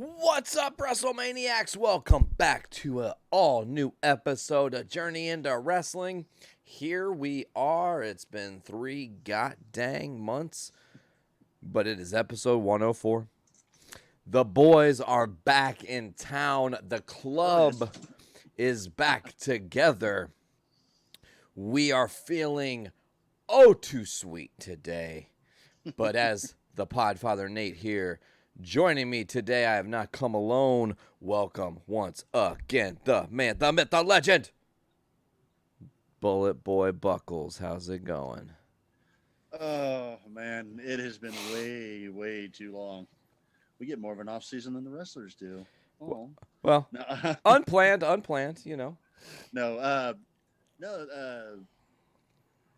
What's up, WrestleManiacs? Welcome back to an all-new episode of Journey into Wrestling. Here we are. It's been 3 god-dang months, but it is episode 104. The boys are back in town. The club is back together. We are feeling oh too sweet today. But as the Podfather Nate here, joining me today, I have not come alone. Welcome once again, the man, the myth, the legend, Bullet Boy Buckles. How's it going? Oh man, it has been way too long. We get more of an off season than the wrestlers do. Oh Well, no, unplanned, you know. no, no.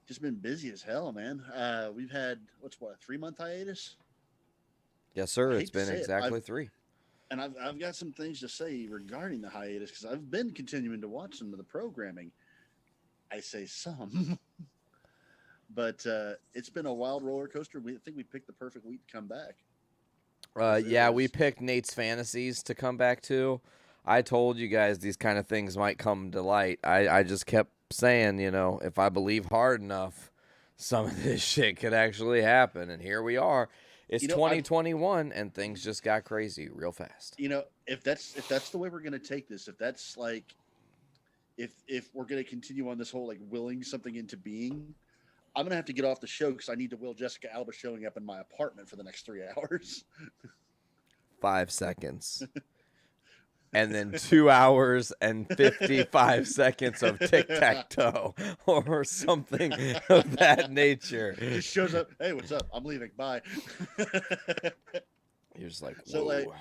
Just been busy as hell, man. We've had a 3 month hiatus. Yes, I sir. It's hate to been say it, exactly 3. I've got some things to say regarding the hiatus because I've been continuing to watch some of the programming. I say some, but it's been a wild roller coaster. I think we picked the perfect week to come back. Yeah, we picked Nate's Fantasies to come back to. I told you guys these kind of things might come to light. I just kept saying, if I believe hard enough, some of this shit could actually happen. And here we are. It's 2021, and things just got crazy real fast. If that's the way we're gonna take this, if that's like, if we're gonna continue on this whole like willing something into being, I'm gonna have to get off the show because I need to will Jessica Alba showing up in my apartment for the next 3 hours. 5 seconds. And then 2 hours and 55 seconds of tic-tac-toe or something of that nature. Just shows up. Hey, what's up? I'm leaving. Bye. You're just like, whoa.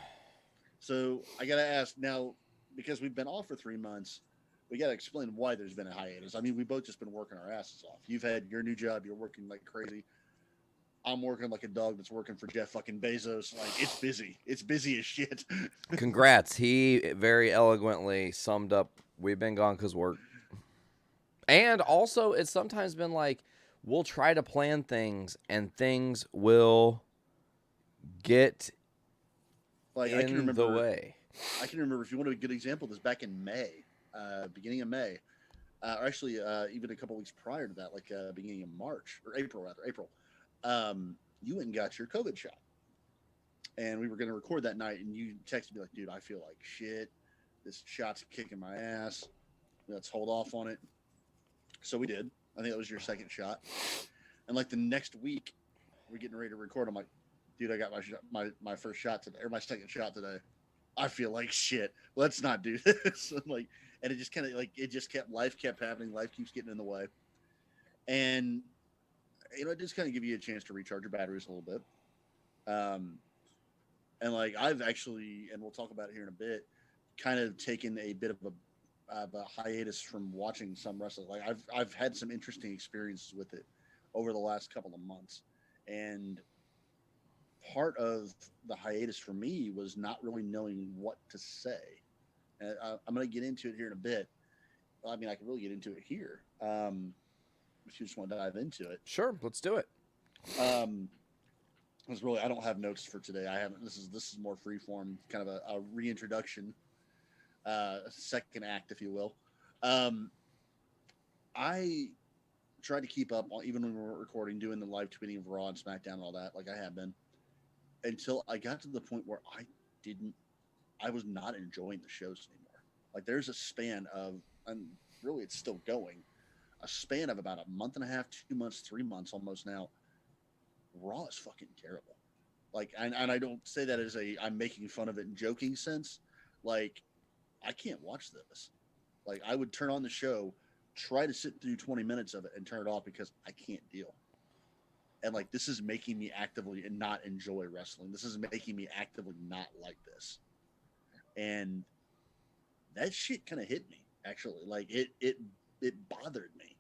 So I gotta ask now, because we've been off for 3 months. We got to explain why there's been a hiatus. I mean, we both just been working our asses off. You've had your new job. You're working like crazy. I'm working like a dog that's working for Jeff fucking Bezos. Like, it's busy. It's busy as shit. Congrats. He very eloquently summed up, we've been gone because work. And also, it's sometimes been like, we'll try to plan things and things will get like, in the way. I can remember, if you want a good example, this back in May, beginning of May, or actually even a couple weeks prior to that, like beginning of March, or April rather, April. You went and got your COVID shot, and we were going to record that night, and you texted me like, dude, I feel like shit, this shot's kicking my ass, let's hold off on it. So we did. I think that was your second shot, and like the next week we're getting ready to record. I'm like, dude, I got my first shot today, or my second shot today. I feel like shit, let's not do this. Like, and it just kind of like, life kept happening, life keeps getting in the way, and it just kind of give you a chance to recharge your batteries a little bit. And like, I've actually, and we'll talk about it here in a bit, kind of taken a bit of a hiatus from watching some wrestling. Like, I've had some interesting experiences with it over the last couple of months, and part of the hiatus for me was not really knowing what to say. And I'm going to get into it here in a bit. I mean, I can really get into it here. If you just want to dive into it. Sure, let's do it. Because really, I don't have notes for today. I haven't. This is more freeform, kind of a reintroduction, second act, if you will. I tried to keep up, even when we were recording, doing the live tweeting of Raw and SmackDown and all that, like I have been, until I got to the point where I was not enjoying the shows anymore. Like, there's a span of, and really, it's still going, a span of about a month and a half, 2 months, 3 months almost now. Raw is fucking terrible. Like, and I don't say that as I'm making fun of it in joking sense. Like, I can't watch this. Like, I would turn on the show, try to sit through 20 minutes of it and turn it off because I can't deal. And like, this is making me actively and not enjoy wrestling. This is making me actively not like this. And that shit kind of hit me, actually. Like, it bothered me.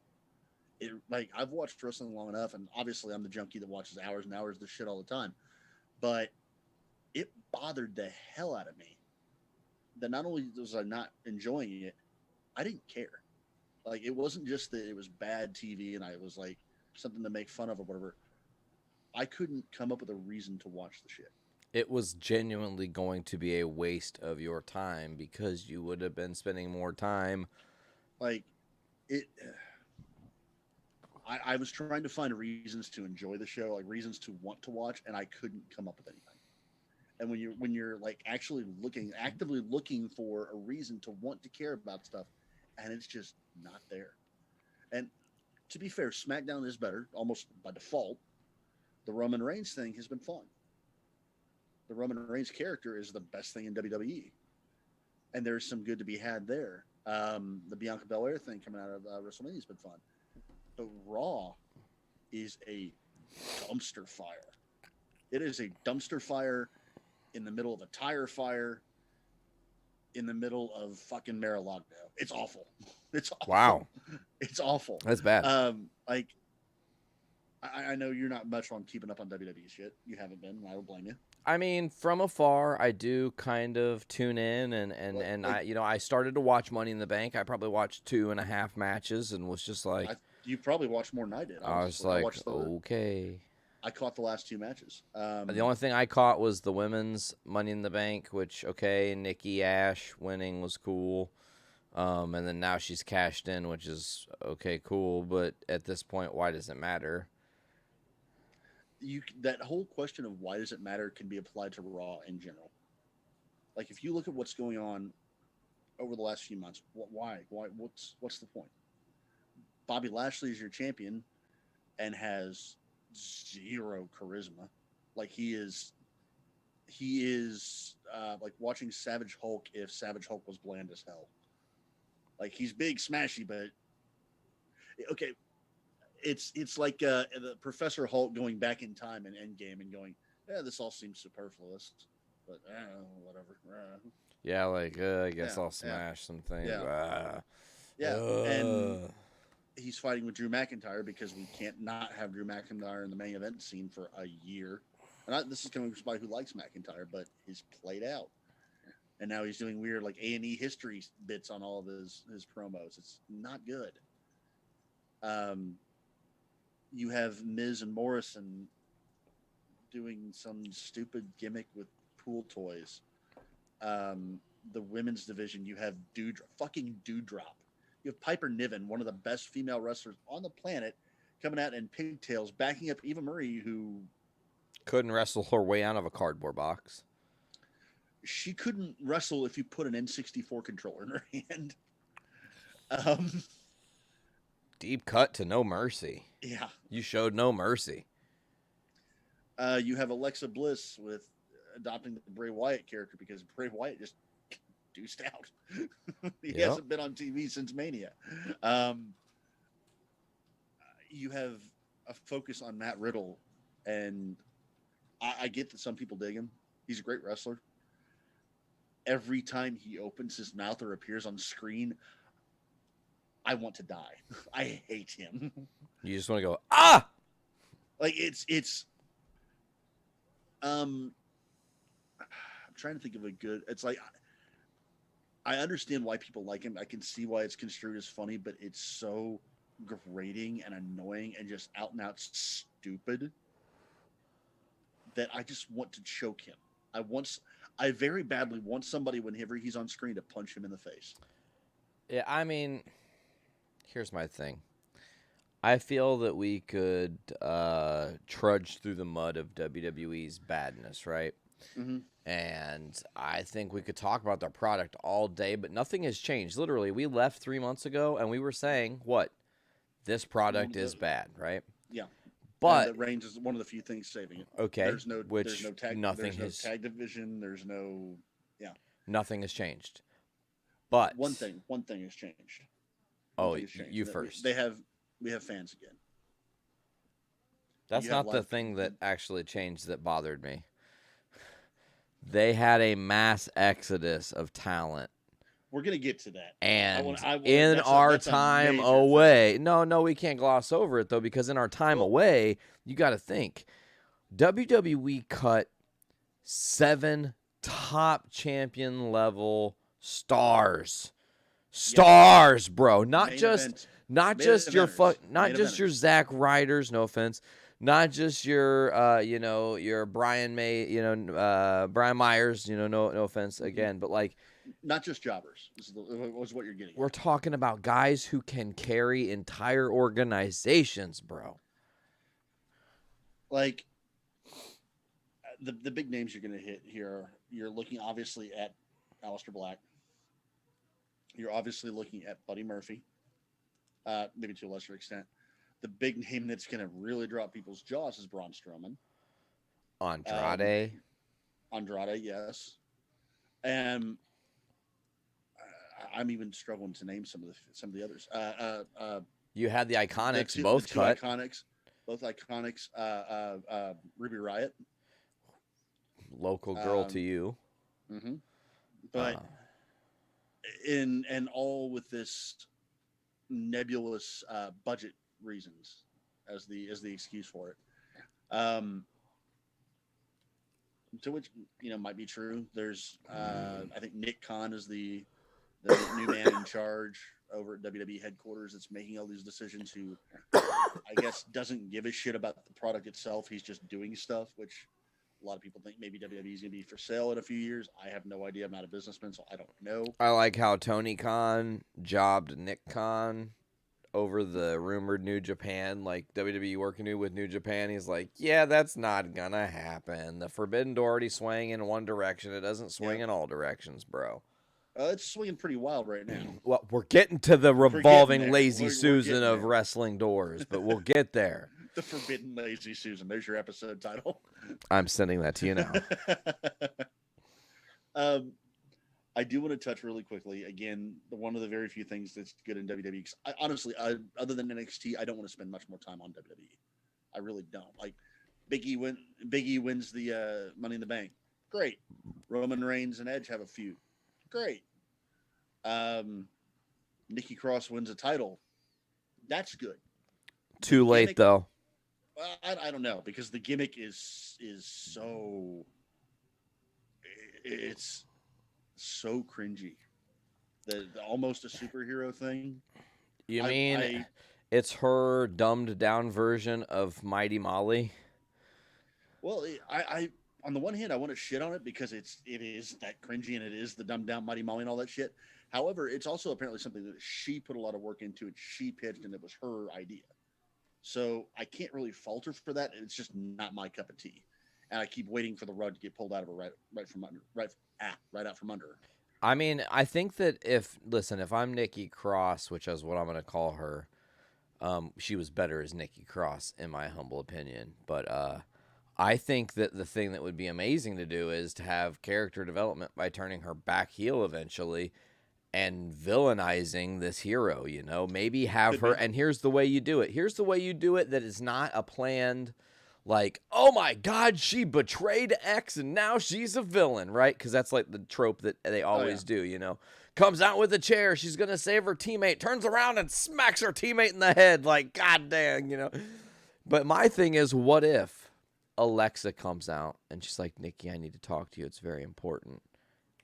Like, I've watched wrestling long enough, and obviously I'm the junkie that watches hours and hours of this shit all the time, but it bothered the hell out of me that not only was I not enjoying it, I didn't care. Like, it wasn't just that it was bad TV and I was like something to make fun of or whatever. I couldn't come up with a reason to watch the shit. It was genuinely going to be a waste of your time because you would have been spending more time. Like it. I was trying to find reasons to enjoy the show, like reasons to want to watch, and I couldn't come up with anything. And when you're like actually actively looking for a reason to want to care about stuff, and it's just not there. And to be fair, SmackDown is better almost by default. The Roman Reigns thing has been fun. The Roman Reigns character is the best thing in WWE, and there's some good to be had there. The Bianca Belair thing coming out of WrestleMania has been fun, but Raw is a dumpster fire. It is a dumpster fire in the middle of a tire fire in the middle of fucking Mar-a-Lago. It's awful. It's awful. Wow. It's awful. That's bad. Like, I know you're not much on keeping up on WWE shit. You haven't been, and I don't blame you. I mean, from afar, I do kind of tune in, and I started to watch Money in the Bank. I probably watched 2.5 matches and was just like, you probably watched more than I did. I was like, okay. I caught the last 2 matches. The only thing I caught was the women's Money in the Bank, which, okay, Nikki Ash winning was cool. And then now she's cashed in, which is, okay, cool. But at this point, why does it matter? That whole question of why does it matter can be applied to Raw in general. Like, if you look at what's going on over the last few months, why? What's the point? Bobby Lashley is your champion and has zero charisma. Like, he is like watching Savage Hulk if Savage Hulk was bland as hell. Like, he's big, smashy, but okay, it's like the Professor Hulk going back in time in Endgame and going, yeah, this all seems superfluous, but whatever. Yeah, like I guess I'll smash some things. Yeah, and he's fighting with Drew McIntyre because we can't not have Drew McIntyre in the main event scene for a year. And this is coming from somebody who likes McIntyre, but he's played out. And now he's doing weird like A&E history bits on all of his promos. It's not good. You have Miz and Morrison doing some stupid gimmick with pool toys. The women's division, you have fucking Doudrop. You have Piper Niven, one of the best female wrestlers on the planet, coming out in pigtails, backing up Eva Marie, who couldn't wrestle her way out of a cardboard box. She couldn't wrestle if you put an N64 controller in her hand. Deep cut to no mercy. Yeah. You showed no mercy. You have Alexa Bliss with adopting the Bray Wyatt character because Bray Wyatt just deuced out. He hasn't been on TV since Mania. You have a focus on Matt Riddle, and I get that some people dig him. He's a great wrestler. Every time he opens his mouth or appears on screen, I want to die. I hate him. You just want to go, ah! Like, it's I'm trying to think of a good, it's like, I understand why people like him. I can see why it's construed as funny, but it's so grating and annoying and just out and out stupid that I just want to choke him. I very badly want somebody whenever he's on screen to punch him in the face. Yeah, I mean, here's my thing. I feel that we could trudge through the mud of WWE's badness, right? Mm-hmm. And I think we could talk about their product all day, but nothing has changed. Literally, we left 3 months ago, and we were saying, what? This product is bad, right? Yeah. But the Reigns is one of the few things saving it. Okay. There's no tag. Nothing there's no tag division. There's no. Yeah. Nothing has changed. But one thing has changed. You first. We have fans again. That's not the thing that actually changed that bothered me. They had a mass exodus of talent. We're going to get to that. And in our time away, no, we can't gloss over it, though, because in our time away, you got to think, WWE cut 7 top champion level stars. Bro. Not just your Zack Ryders, no offense. not just your your Brian Brian Myers, no offense again, but like Not just jobbers was what you're getting we're at. talking about guys who can carry entire organizations, bro. Like the big names you're going to hit here, you're looking obviously at Aleister Black. You're obviously looking at Buddy Murphy, maybe to a lesser extent. The big name that's going to really drop people's jaws is Braun Strowman. Andrade. Andrade, yes. And I'm even struggling to name some of the others. You had the Iconics, the both two cut. both Iconics. Ruby Riott, Local girl to you. Mm-hmm. But in all with this nebulous budget reasons as the excuse for it. To which might be true. There's I think Nick Khan is the new man in charge over at WWE headquarters that's making all these decisions, who I guess doesn't give a shit about the product itself. He's just doing stuff, which a lot of people think maybe WWE is going to be for sale in a few years. I have no idea. I'm not a businessman, so I don't know. I like how Tony Khan jobbed Nick Khan over the rumored New Japan, like WWE working with New Japan. He's like, yeah, that's not going to happen. The Forbidden Door already swaying in one direction. It doesn't swing in all directions, bro. It's swinging pretty wild right now. Well, we're getting to the revolving Lazy Susan of wrestling doors, but we'll get there. The Forbidden Lazy Susan. There's your episode title. I'm sending that to you now. I do want to touch really quickly. Again, one of the very few things that's good in WWE. Honestly, other than NXT, I don't want to spend much more time on WWE. I really don't. Like Big E wins the Money in the Bank. Great. Roman Reigns and Edge have a feud. Great. Nikki Cross wins a title. That's good. Too late though. I don't know, because the gimmick is so it's so cringy. The almost a superhero thing. You mean it's her dumbed down version of Mighty Molly? Well, I on the one hand, I want to shit on it because it is that cringy and it is the dumbed down Mighty Molly and all that shit. However, it's also apparently something that she put a lot of work into. It she pitched and it was her idea. So I can't really fault her for that. It's just not my cup of tea, and I keep waiting for the rug to get pulled out of her right out from under. I mean, I think that if I'm Nikki Cross, which is what I'm going to call her, she was better as Nikki Cross in my humble opinion. But I think that the thing that would be amazing to do is to have character development by turning her back heel eventually and villainizing this hero, maybe have her. And here's the way you do it. That is not a planned, like, oh my God, she betrayed X and now she's a villain, right? Because that's like the trope that they always do, Comes out with a chair, she's going to save her teammate, turns around and smacks her teammate in the head, like, God dang, But my thing is, what if Alexa comes out and she's like, Nikki, I need to talk to you. It's very important.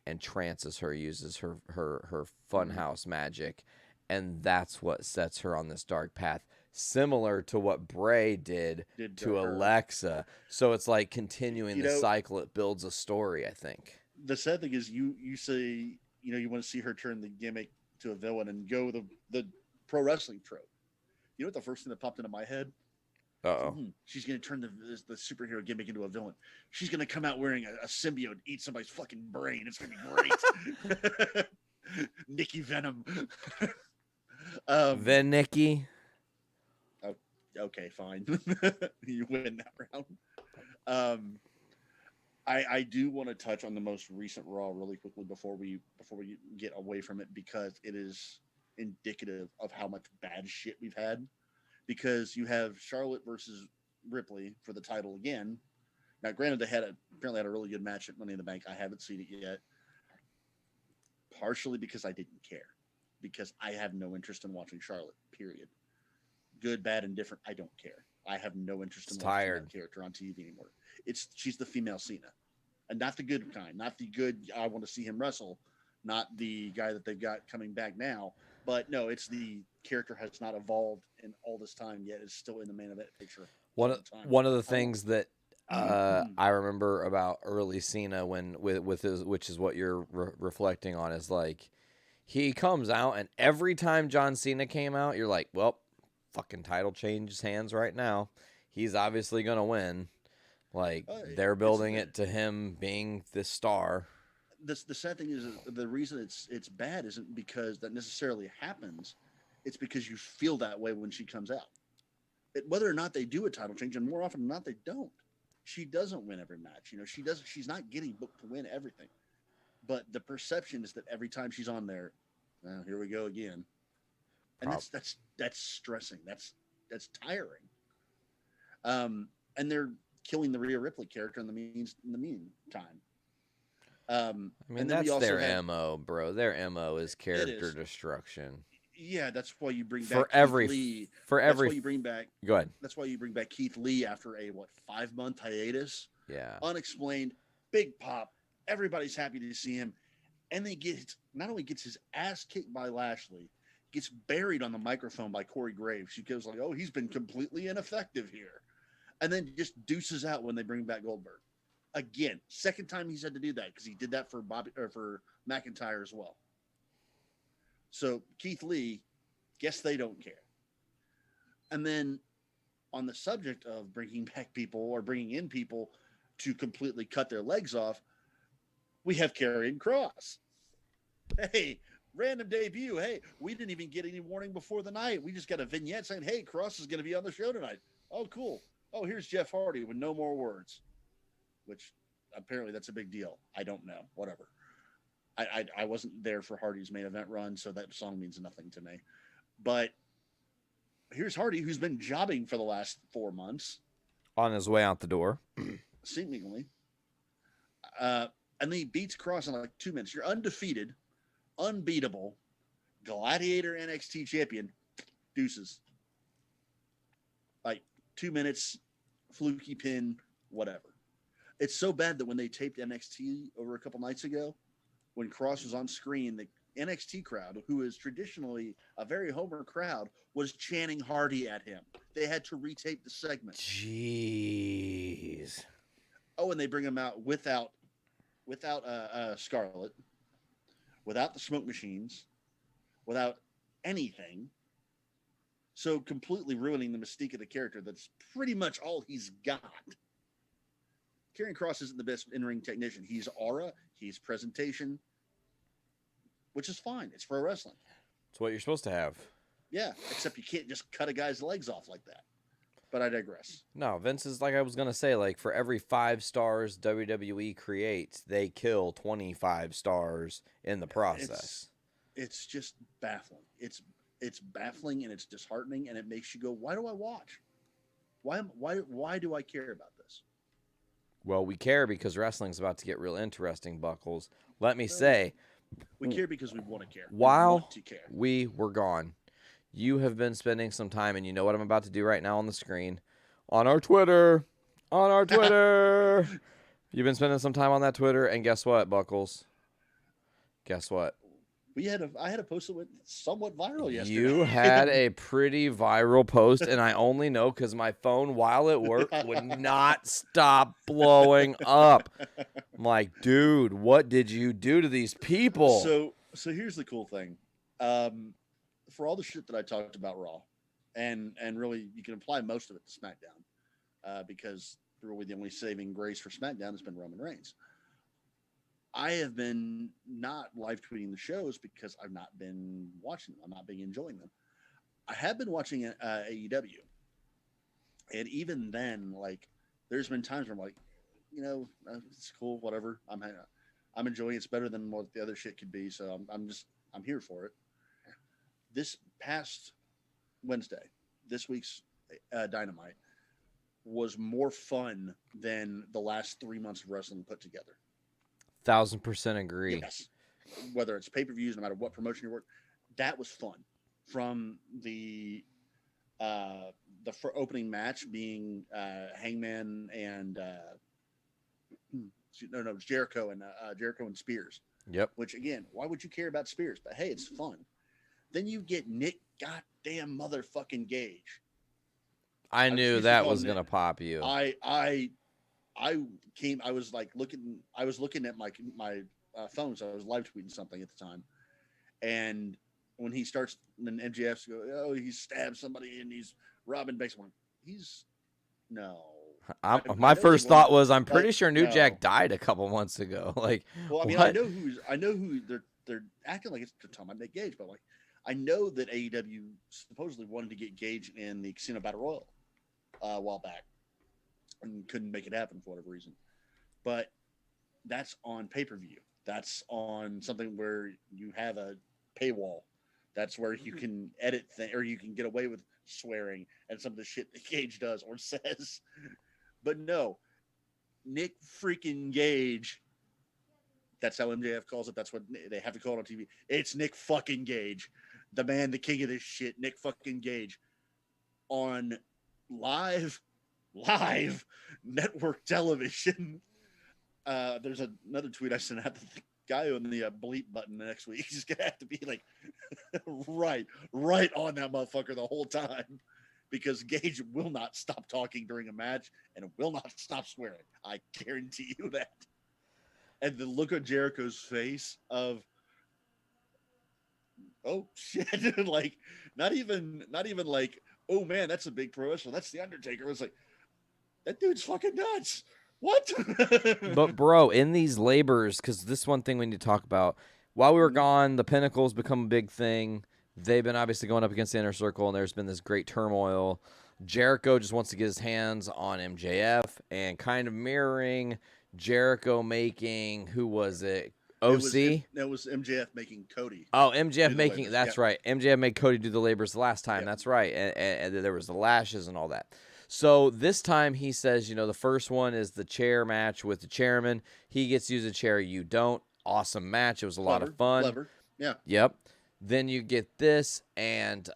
And trances her, uses her funhouse magic, and that's what sets her on this dark path, similar to what Bray did to Alexa. So it's like continuing the cycle. It builds a story, I think. The sad thing is you say, you want to see her turn the gimmick to a villain and go the pro wrestling trope. You know what the first thing that popped into my head? She's going to turn the superhero gimmick into a villain. She's going to come out wearing a symbiote and eat somebody's fucking brain. It's going to be great. Nikki Venom. Nikki. Oh, okay, fine. You win that round. I do want to touch on the most recent Raw really quickly before we get away from it, because it is indicative of how much bad shit we've had. Because you have Charlotte versus Ripley for the title again. Now, granted, they apparently had a really good match at Money in the Bank. I haven't seen it yet. Partially because I didn't care. Because I have no interest in watching Charlotte, period. Good, bad, and different, I don't care. I have no interest in watching that character on TV anymore. She's the female Cena. And not the good kind. Not the good, I want to see him wrestle. Not the guy that they've got coming back now. But no, it's the character has not evolved in all this time yet. It's still in the main event picture. all the time. One of the things that I remember about early Cena with his, which is what you're reflecting on, is like he comes out and every time John Cena came out, you're like, well, fucking title changes hands right now. He's obviously gonna win. Like they're building it to him being the star. The sad thing is the reason it's bad isn't because that necessarily happens. It's because you feel that way when she comes out. Whether or not they do a title change, and more often than not they don't. She doesn't win every match. You know, she's not getting booked to win everything. But the perception is that every time she's on there, well, here we go again. And that's stressing. That's tiring. And they're killing the Rhea Ripley character in the meantime. I mean, that's their MO, bro. Their MO is character destruction. Yeah, that's why you bring back That's why you bring back. Go ahead. That's why you bring back Keith Lee after a 5-month hiatus. Yeah. Unexplained, big pop. Everybody's happy to see him, and they not only gets his ass kicked by Lashley, gets buried on the microphone by Corey Graves. She goes like, "Oh, he's been completely ineffective here," and then just deuces out when they bring back Goldberg. Again, second time he's had to do that because he did that for McIntyre as well. So Keith Lee, guess they don't care. And then on the subject of bringing back people or bringing in people to completely cut their legs off, we have Karrion Kross. Hey, random debut. Hey, we didn't even get any warning before the night. We just got a vignette saying, hey, Kross is going to be on the show tonight. Oh, cool. Oh, here's Jeff Hardy with no more words, which apparently that's a big deal. I don't know. Whatever. I wasn't there for Hardy's main event run, so that song means nothing to me. But here's Hardy, who's been jobbing for the last 4 months. On his way out the door. Seemingly. And then he beats Kross in like 2 minutes. You're undefeated, unbeatable, Gladiator NXT champion, deuces. Like 2 minutes, fluky pin, whatever. It's so bad that when they taped NXT over a couple nights ago, when Kross was on screen, the NXT crowd, who is traditionally a very Homer crowd, was chanting Hardy at him. They had to retape the segment. Jeez. Oh, and they bring him out without Scarlett, without the smoke machines, without anything. So completely ruining the mystique of the character. That's pretty much all he's got. Karrion Kross isn't the best in-ring technician. He's aura, he's presentation, which is fine. It's pro wrestling. It's what you're supposed to have. Yeah, except you can't just cut a guy's legs off like that. But I digress. No, Vince is like I was going to say, like for every 5 stars WWE creates, they kill 25 stars in the process. It's just baffling. It's baffling and it's disheartening and it makes you go, why do I watch? Why do I care about this? Well, we care because wrestling's about to get real interesting, Buckles. Let me say, we care because we want to care. While we were gone, you have been spending some time, and you know what I'm about to do right now on the screen, on our Twitter. You've been spending some time on that Twitter, and guess what, Buckles? Guess what? I had a post that went somewhat viral yesterday. You had a pretty viral post, and I only know because my phone, while at work, would not stop blowing up. I'm like, dude, what did you do to these people? So here's the cool thing. For all the shit that I talked about Raw, and really you can apply most of it to SmackDown, because really the only saving grace for SmackDown has been Roman Reigns. I have been not live tweeting the shows because I've not been watching them. I'm not been enjoying them. I have been watching AEW. And even then, like, there's been times where I'm like, you know, it's cool, whatever. I'm enjoying it. It's better than what the other shit could be. So I'm here for it. This past Wednesday, this week's Dynamite was more fun than the last 3 months of wrestling put together. 1000% agree. Yes. Whether it's pay-per-views, no matter what promotion you work, that was fun. From the opening match being Hangman and it was Jericho and Spears. Yep. Which again, why would you care about Spears? But hey, it's fun. Then you get Nick goddamn motherfucking Gage I knew Excuse me, that call was him gonna Nick. pop you. I was like I was looking at my phone, so I was live tweeting something at the time, and when he starts, then MJF's go, oh, he stabbed somebody and he's robbing banks. I'm like, he's no. I My know they first wanted thought was, I'm pretty like sure New no. Jack died a couple months ago. Like, Well, I mean, what? I know who they're acting like it's talking about Nick Gage, but like I know that AEW supposedly wanted to get Gage in the Casino Battle Royal a while back and couldn't make it happen for whatever reason. But that's on pay per view. That's on something where you have a paywall. That's where you can edit or you can get away with swearing and some of the shit that Gage does or says. But no, Nick freaking Gage. That's how MJF calls it. That's what they have to call it on TV. It's Nick fucking Gage, the man, the king of this shit. Nick fucking Gage on live network television. There's another tweet I sent out. The guy on the bleep button next week. He's gonna have to be like right on that motherfucker the whole time, because Gage will not stop talking during a match and will not stop swearing. I guarantee you that. And the look on Jericho's face of, oh shit, like not even like, oh man, that's a big pro wrestler. That's the Undertaker. It was like, that dude's fucking nuts. What? But bro, in these labors, because this one thing we need to talk about. While we were gone, the Pinnacle's become a big thing. They've been obviously going up against the Inner Circle, and there's been this great turmoil. Jericho just wants to get his hands on MJF, and kind of mirroring Jericho making, who was it? OC? It was MJF making Cody. Oh, MJF making, labors. that's right. MJF made Cody do the labors the last time. Yep. That's right. And there was the lashes and all that. So this time he says, the first one is the chair match with the chairman. He gets to use a chair. You don't. Awesome match. It was a lot of fun. Clever. Yeah. Yep. Then you get this, and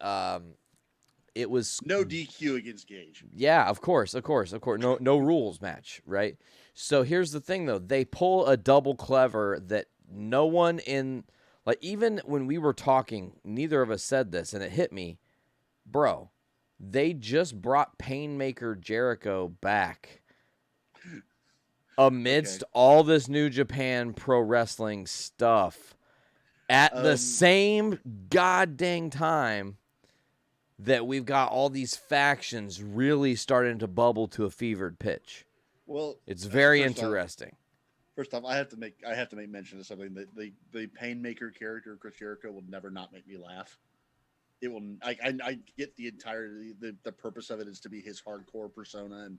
it was no DQ against Gage. Yeah, of course. No rules match, right? So here's the thing, though. They pull a double clever that no one in, like, even when we were talking, neither of us said this, and it hit me, bro. They just brought Painmaker Jericho back amidst all this New Japan Pro Wrestling stuff at the same goddamn time that we've got all these factions really starting to bubble to a fevered pitch. Well, it's very interesting. First off, I have to make mention of something that the Painmaker character, Chris Jericho, will never not make me laugh. It will. I get the entirety. The purpose of it is to be his hardcore persona, and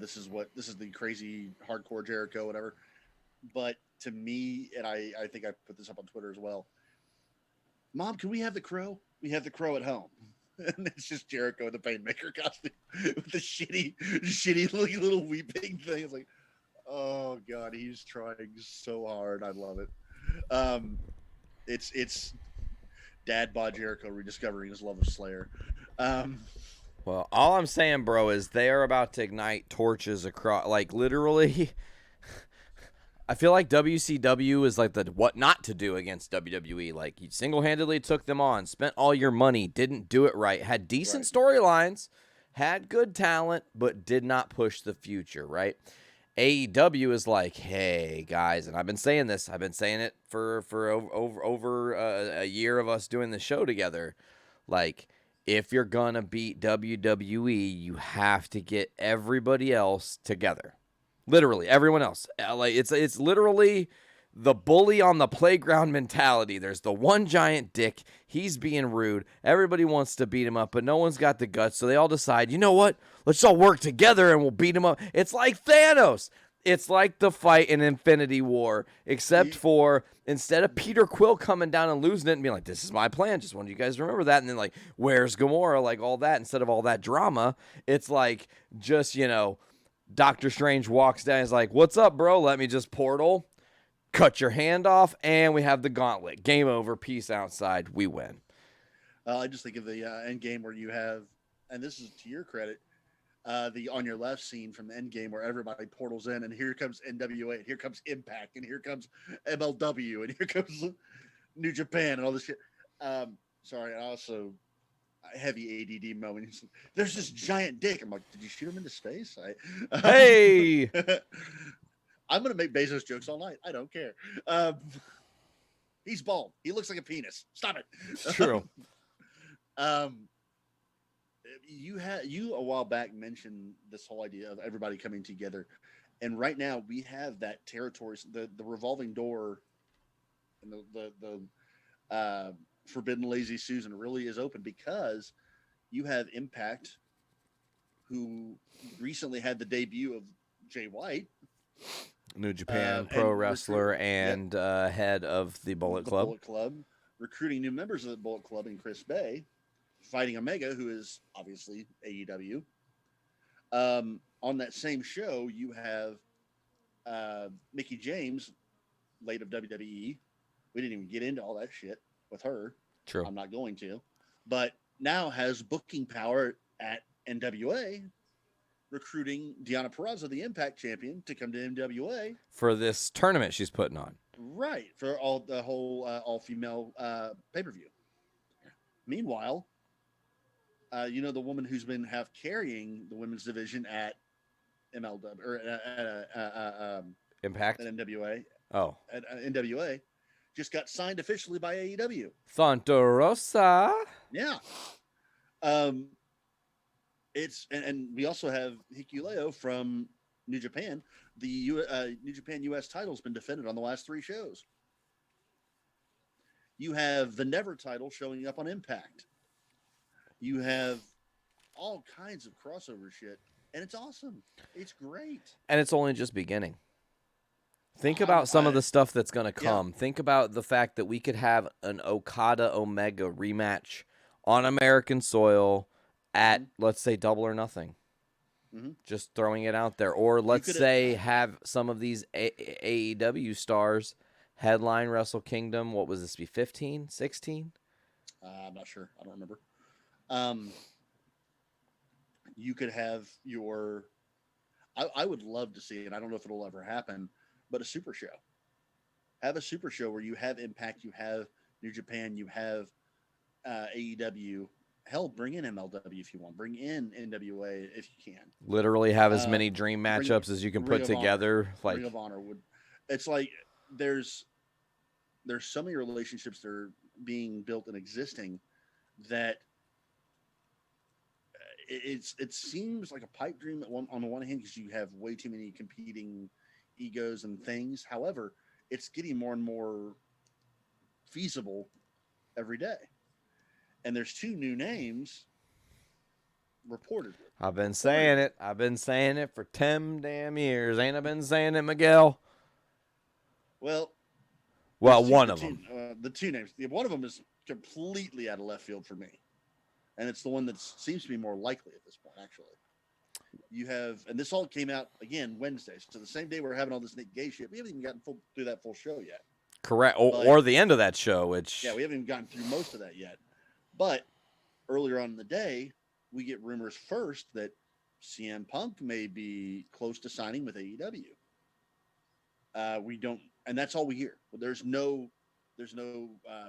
this is the crazy hardcore Jericho, whatever. But to me, and I think I put this up on Twitter as well. Mom, can we have the crow? We have the crow at home. And it's just Jericho in the Painmaker costume with the shitty looking little weeping thing. It's like, oh god, he's trying so hard. I love it. It's Dad Bod Jericho rediscovering his love of Slayer. Well, all I'm saying, bro, is they are about to ignite torches across, like, literally. I feel like WCW is like the what not to do against WWE. Like, you single-handedly took them on, spent all your money, didn't do it right, had decent storylines, had good talent, but did not push the future, right? AEW is like, hey, guys, and I've been saying this. I've been saying it for over a year of us doing the show together. Like, if you're going to beat WWE, you have to get everybody else together. Literally, everyone else. Like, it's literally the bully on the playground mentality. There's the one giant dick. He's being rude. Everybody wants to beat him up, but no one's got the guts. So they all decide, you know what? Let's all work together and we'll beat him up. It's like Thanos. It's like the fight in Infinity War, except for instead of Peter Quill coming down and losing it and being like, this is my plan. Just wanted you guys to remember that. And then like, where's Gamora? Like all that. Instead of all that drama, it's like just, Doctor Strange walks down. He's like, what's up, bro? Let me just portal. Cut your hand off, and we have the gauntlet. Game over. Peace outside. We win. I just think of the end game where you have, and this is to your credit, the on your left scene from the end game where everybody portals in, and here comes NWA, and here comes Impact, and here comes MLW, and here comes New Japan, and all this shit. Sorry, I also heavy ADD moment. There's this giant dick. I'm like, did you shoot him into space? Hey, I'm gonna make Bezos jokes all night. I don't care. Um, he's bald. He looks like a penis. Stop it. it's true. Um, you a while back mentioned this whole idea of everybody coming together, and right now we have that territory, the revolving door, and the Forbidden Lazy Susan really is open because you have Impact, who recently had the debut of Jay White, New Japan pro wrestler and head of the Bullet Club. Bullet Club, recruiting new members of the Bullet Club in Chris Bay, fighting Omega, who is obviously AEW. On that same show, you have Mickey James, late of WWE. We didn't even get into all that shit with her. True. I'm not going to. But now has booking power at NWA, recruiting Deonna Purrazzo, the Impact champion, to come to NWA for this tournament she's putting on. Right, for the whole all-female pay-per-view. Meanwhile, the woman who's been half carrying the women's division at MLW or Impact at NWA. Oh, at NWA just got signed officially by AEW. Santa Rosa. Yeah. It's and we also have Hikuleo from New Japan. The New Japan US title has been defended on the last 3 shows. You have the Never title showing up on Impact. You have all kinds of crossover shit, and it's awesome. It's great. And it's only just beginning. Think about some of the stuff that's going to come. Yeah. Think about the fact that we could have an Okada Omega rematch on American soil at, let's say, Double or Nothing. Mm-hmm. Just throwing it out there. Or let's say have some of these AEW stars headline Wrestle Kingdom. What was this be, 15, 16? I'm not sure. I don't remember. You could have your... I would love to see it. I don't know if it'll ever happen, but a super show. Have a super show where you have Impact, you have New Japan, you have AEW. Hell, bring in MLW if you want. Bring in NWA if you can. Literally have as many dream matchups as you can put together. Like Ring of Honor would. It's like there's so many relationships that are being built and existing that it seems like a pipe dream on the one hand because you have way too many competing egos and things. However, it's getting more and more feasible every day. And there's 2 new names reported. I've been saying it. I've been saying it for 10 damn years. Ain't I been saying it, Miguel? Well, one of them. The 2 names. One of them is completely out of left field for me. And it's the one that seems to be more likely at this point, actually. You have, and this all came out, again, Wednesday. So the same day we're having all this Nick Gay shit, we haven't even gotten through that full show yet. Correct. Or the end of that show, which... Yeah, we haven't even gotten through most of that yet. But earlier on in the day, we get rumors first that CM Punk may be close to signing with AEW. We don't, and that's all we hear. There's no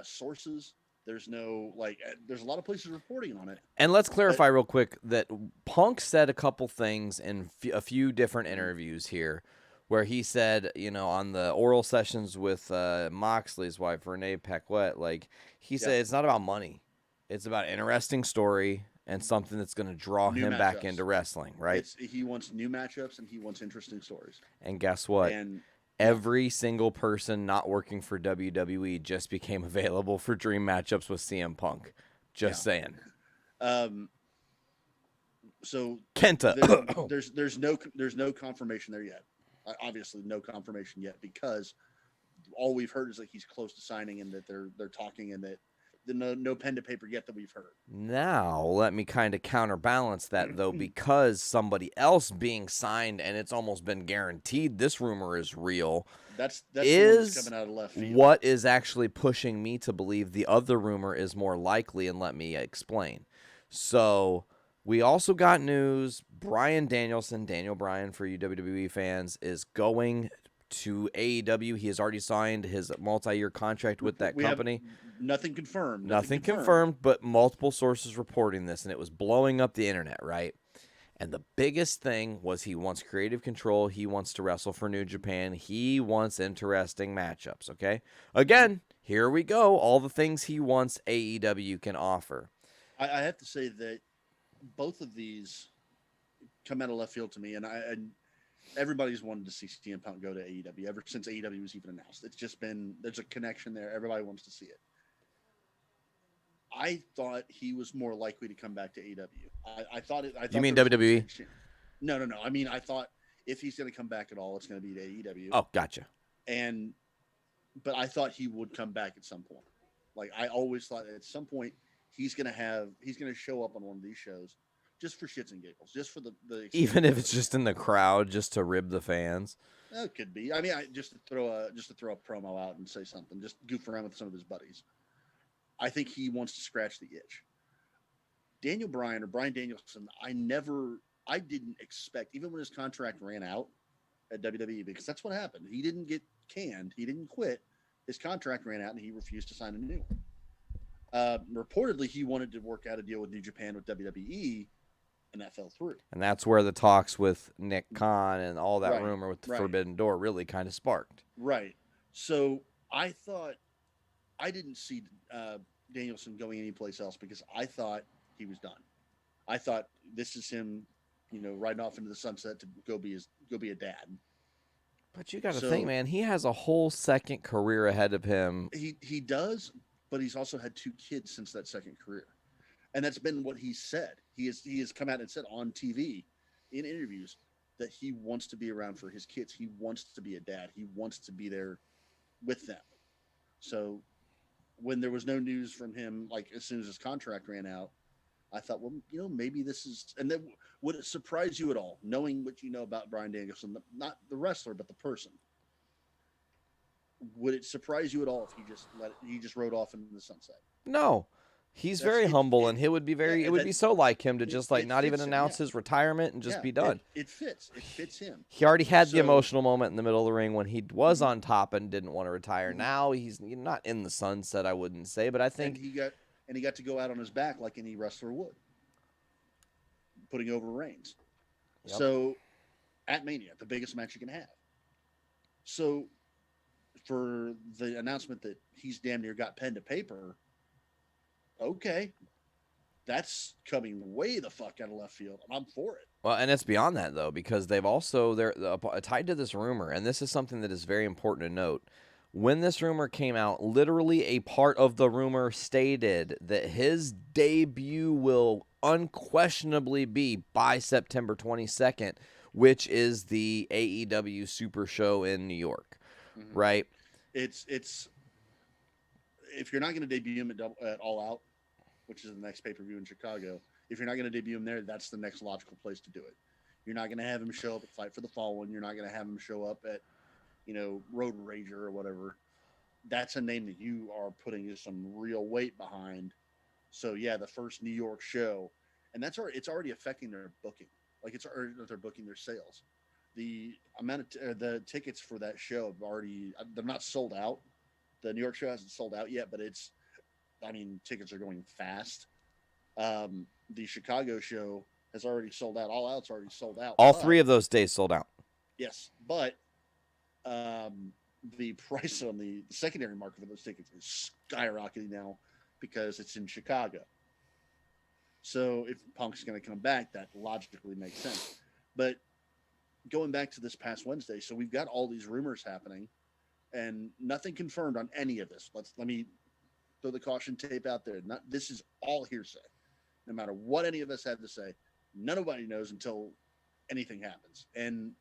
sources. There's no there's a lot of places reporting on it. And let's clarify real quick that Punk said a couple things in a few different interviews here, where he said, on the oral sessions with Moxley's wife, Renee Paquette, he said it's not about money. It's about interesting story and something that's going to draw him back into wrestling, right? He wants new matchups and he wants interesting stories. And guess what? Every single person not working for WWE just became available for dream matchups with CM Punk. Just saying. So Kenta, there's no confirmation there yet. Obviously, no confirmation yet because all we've heard is that he's close to signing and that they're talking and that. No pen to paper yet that we've heard. Now, let me kind of counterbalance that, though, because somebody else being signed and it's almost been guaranteed this rumor is real. That's is coming out of left field. What is actually pushing me to believe the other rumor is more likely, and let me explain. So, we also got news. Bryan Danielson, Daniel Bryan for you WWE fans, is going to AEW. He has already signed his multi-year contract with that company. Nothing confirmed. Nothing confirmed, but multiple sources reporting this, and it was blowing up the internet, right? And the biggest thing was he wants creative control. He wants to wrestle for New Japan. He wants interesting matchups, okay? Again, here we go. All the things he wants AEW can offer. I have to say that both of these come out of left field to me, and everybody's wanted to see CM Punk go to AEW ever since AEW was even announced. It's just been, there's a connection there. Everybody wants to see it. I thought he was more likely to come back to AEW. I thought you mean WWE? No. I mean, I thought if he's going to come back at all, it's going to be to AEW. Oh, gotcha. But I thought he would come back at some point. Like, I always thought at some point he's going to show up on one of these shows just for shits and giggles, just for the even if it's just in the crowd, just to rib the fans. It could be. I mean, just to throw a promo out and say something, just goof around with some of his buddies. I think he wants to scratch the itch. Daniel Bryan or Bryan Danielson, I didn't expect, even when his contract ran out at WWE, because that's what happened. He didn't get canned. He didn't quit. His contract ran out and he refused to sign a new one. Reportedly, he wanted to work out a deal with New Japan with WWE, and that fell through. And that's where the talks with Nick Khan and all that rumor with the Forbidden Door really kind of sparked. Right. So I thought, I didn't see Danielson going anyplace else because I thought he was done. I thought this is him, riding off into the sunset to go be a dad. But you got to think, man, he has a whole second career ahead of him. He does, but he's also had 2 kids since that second career. And that's been what he said. He has come out and said on TV in interviews that he wants to be around for his kids. He wants to be a dad. He wants to be there with them. So when there was no news from him, like as soon as his contract ran out, I thought, well, maybe this is. And then would it surprise you at all, knowing what you know about Bryan Danielson, not the wrestler, but the person? Would it surprise you at all if he just rode off into the sunset? No. He's very humble, and it would be so like him to just not even announce his retirement and just be done. It fits him. He already had the emotional moment in the middle of the ring when he was on top and didn't want to retire. Now he's not in the sunset, I wouldn't say, but I think and he got to go out on his back like any wrestler would, putting over Reigns. Yep. So at Mania, the biggest match you can have. So for the announcement that he's damn near got pen to paper. Okay, that's coming way the fuck out of left field. I'm for it. Well, and it's beyond that, though, because they're tied to this rumor, and this is something that is very important to note. When this rumor came out, literally a part of the rumor stated that his debut will unquestionably be by September 22nd, which is the AEW Super Show in New York, right? It's if you're not going to debut him at All Out, which is the next pay-per-view in Chicago, if you're not going to debut him there, that's the next logical place to do it. You're not going to have him show up at Fight for the Fallen. You're not going to have him show up at, Road Rager or whatever. That's a name that you are putting some real weight behind. So yeah, the first New York show, and it's already affecting their booking. Like they're booking their sales. The amount of the tickets for that show they're not sold out. The New York show hasn't sold out yet, but tickets are going fast. The Chicago show has already sold out. All Out's already sold out. All 3 of those days sold out. Yes, but the price on the secondary market for those tickets is skyrocketing now because it's in Chicago. So if Punk's going to come back, that logically makes sense. But going back to this past Wednesday, so we've got all these rumors happening. And nothing confirmed on any of this. Let me throw the caution tape out there. This is all hearsay. No matter what any of us had to say, nobody knows until anything happens. And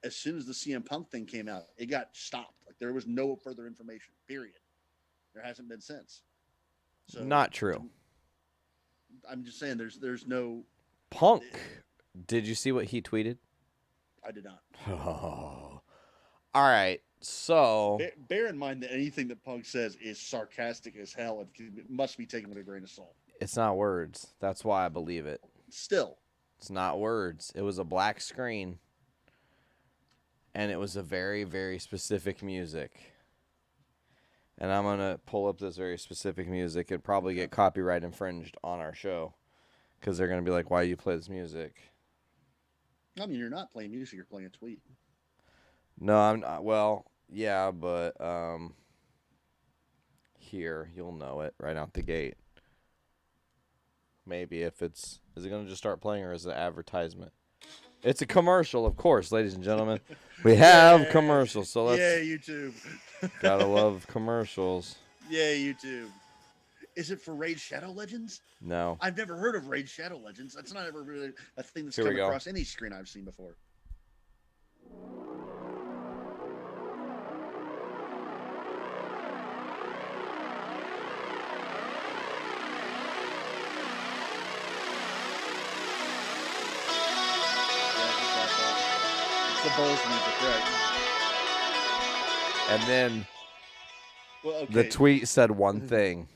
as soon as the CM Punk thing came out, it got stopped. Like there was no further information. Period. There hasn't been since. So not true. I'm just saying there's no Punk. Did you see what he tweeted? I did not. Oh. All right. So bear in mind that anything that Punk says is sarcastic as hell and it must be taken with a grain of salt. It's not words. That's why I believe it. Still. It's not words. It was a black screen. and it was a very, very specific music. And I'm going to pull up this very specific music and probably get copyright infringed on our show because they're going to be like, why do you play this music? I mean, you're not playing music, you're playing a tweet. No, I'm not. Well, yeah, but here, you'll know it right out the gate. Maybe if it's... Is it going to just start playing or is it an advertisement? It's a commercial, of course, ladies and gentlemen. We have commercials, so let's... Yeah, YouTube. Gotta love commercials. Yeah, YouTube. Is it for Raid Shadow Legends? No. I've never heard of Raid Shadow Legends. That's not ever really a thing that's Here come we go. across any screen I've seen before. It's the Bulls music, right? And then Well, okay. the tweet said one thing,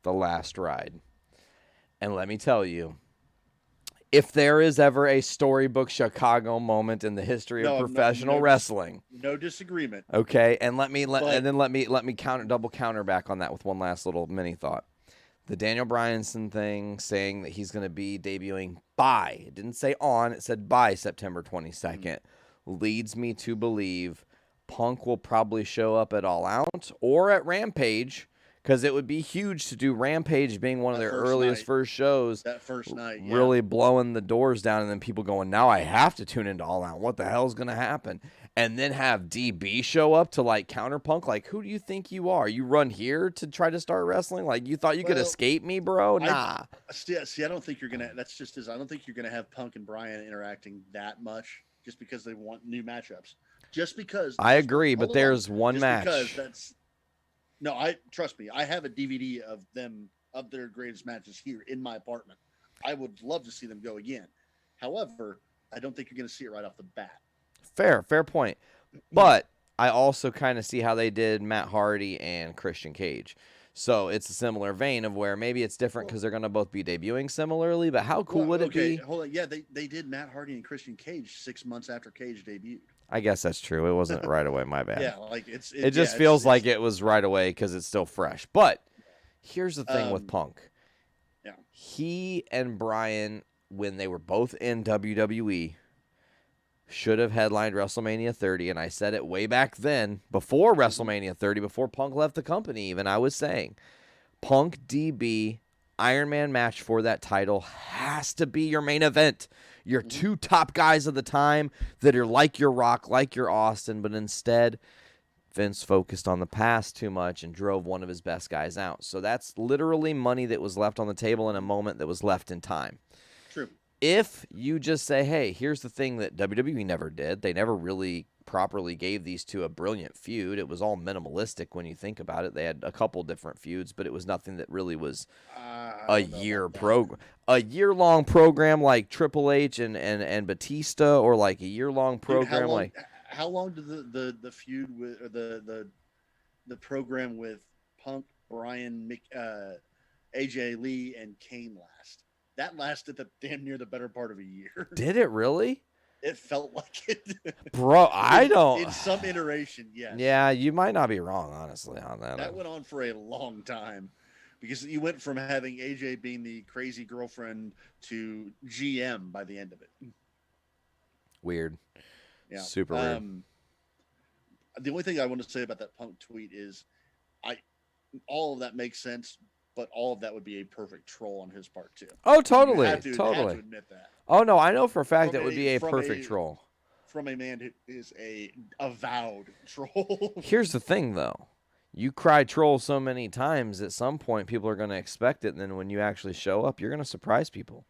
the last ride. And let me tell you, if there is ever a storybook Chicago moment in the history of professional wrestling, no disagreement. Okay, and let me double counter back on that with one last little mini thought. The Daniel Bryanson thing, saying that he's going to be debuting by, it didn't say on, it said by September 22nd, leads me to believe Punk will probably show up at All Out or at Rampage, because it would be huge to do Rampage being one of their earliest first shows. That first night, yeah. Really blowing the doors down, and then people going, now I have to tune into All Out. What the hell's going to happen? And then have DB show up to, like, counter Punk. Like, who do you think you are? You run here to try to start wrestling? Like, you thought you could escape me, bro? Nah. See, I don't think you're going to, that's just as, I don't think you're going to have Punk and Bryan interacting that much just because they want new matchups. Just because. I agree, but there's one match. Because that's. No, trust me. I have a DVD of their greatest matches here in my apartment. I would love to see them go again. However, I don't think you're going to see it right off the bat. Fair point. But I also kind of see how they did Matt Hardy and Christian Cage. So it's a similar vein of where maybe it's different because they're going to both be debuting similarly. But how cool would it be? Hold on. Yeah, they did Matt Hardy and Christian Cage 6 months after Cage debuted. I guess that's true. It wasn't right away. My bad. Yeah, like it just feels like it was right away because it's still fresh. But here's the thing with Punk. Yeah. He and Bryan, when they were both in WWE, should have headlined WrestleMania 30. And I said it way back then, before WrestleMania 30, before Punk left the company even, I was saying, Punk DB Iron Man match for that title has to be your main event. Your two top guys of the time that are like your Rock, like your Austin, but instead Vince focused on the past too much and drove one of his best guys out. So that's literally money that was left on the table in a moment that was left in time. True. If you just say, hey, here's the thing that WWE never did. They never really properly gave these two a brilliant feud. It was all minimalistic when you think about it. They had a couple different feuds, but it was nothing that really was a year-long program like Triple H and Batista, or like a year-long program. How long did the feud with, or the program with Punk, Bryan, AJ Lee, and Kane last? That lasted damn near the better part of a year. Did it really? It felt like it. Bro, I don't. In some iteration, yes. Yeah, you might not be wrong, honestly, on that. That went on for a long time because you went from having AJ being the crazy girlfriend to GM by the end of it. Weird. Yeah. Super weird. The only thing I want to say about that Punk tweet is all of that makes sense, but all of that would be a perfect troll on his part too. Oh, totally. You have to admit that. Oh no, I know for a fact that would be a perfect troll. From a man who is a avowed troll. Here's the thing though. You cry troll so many times, at some point people are going to expect it, and then when you actually show up, you're going to surprise people.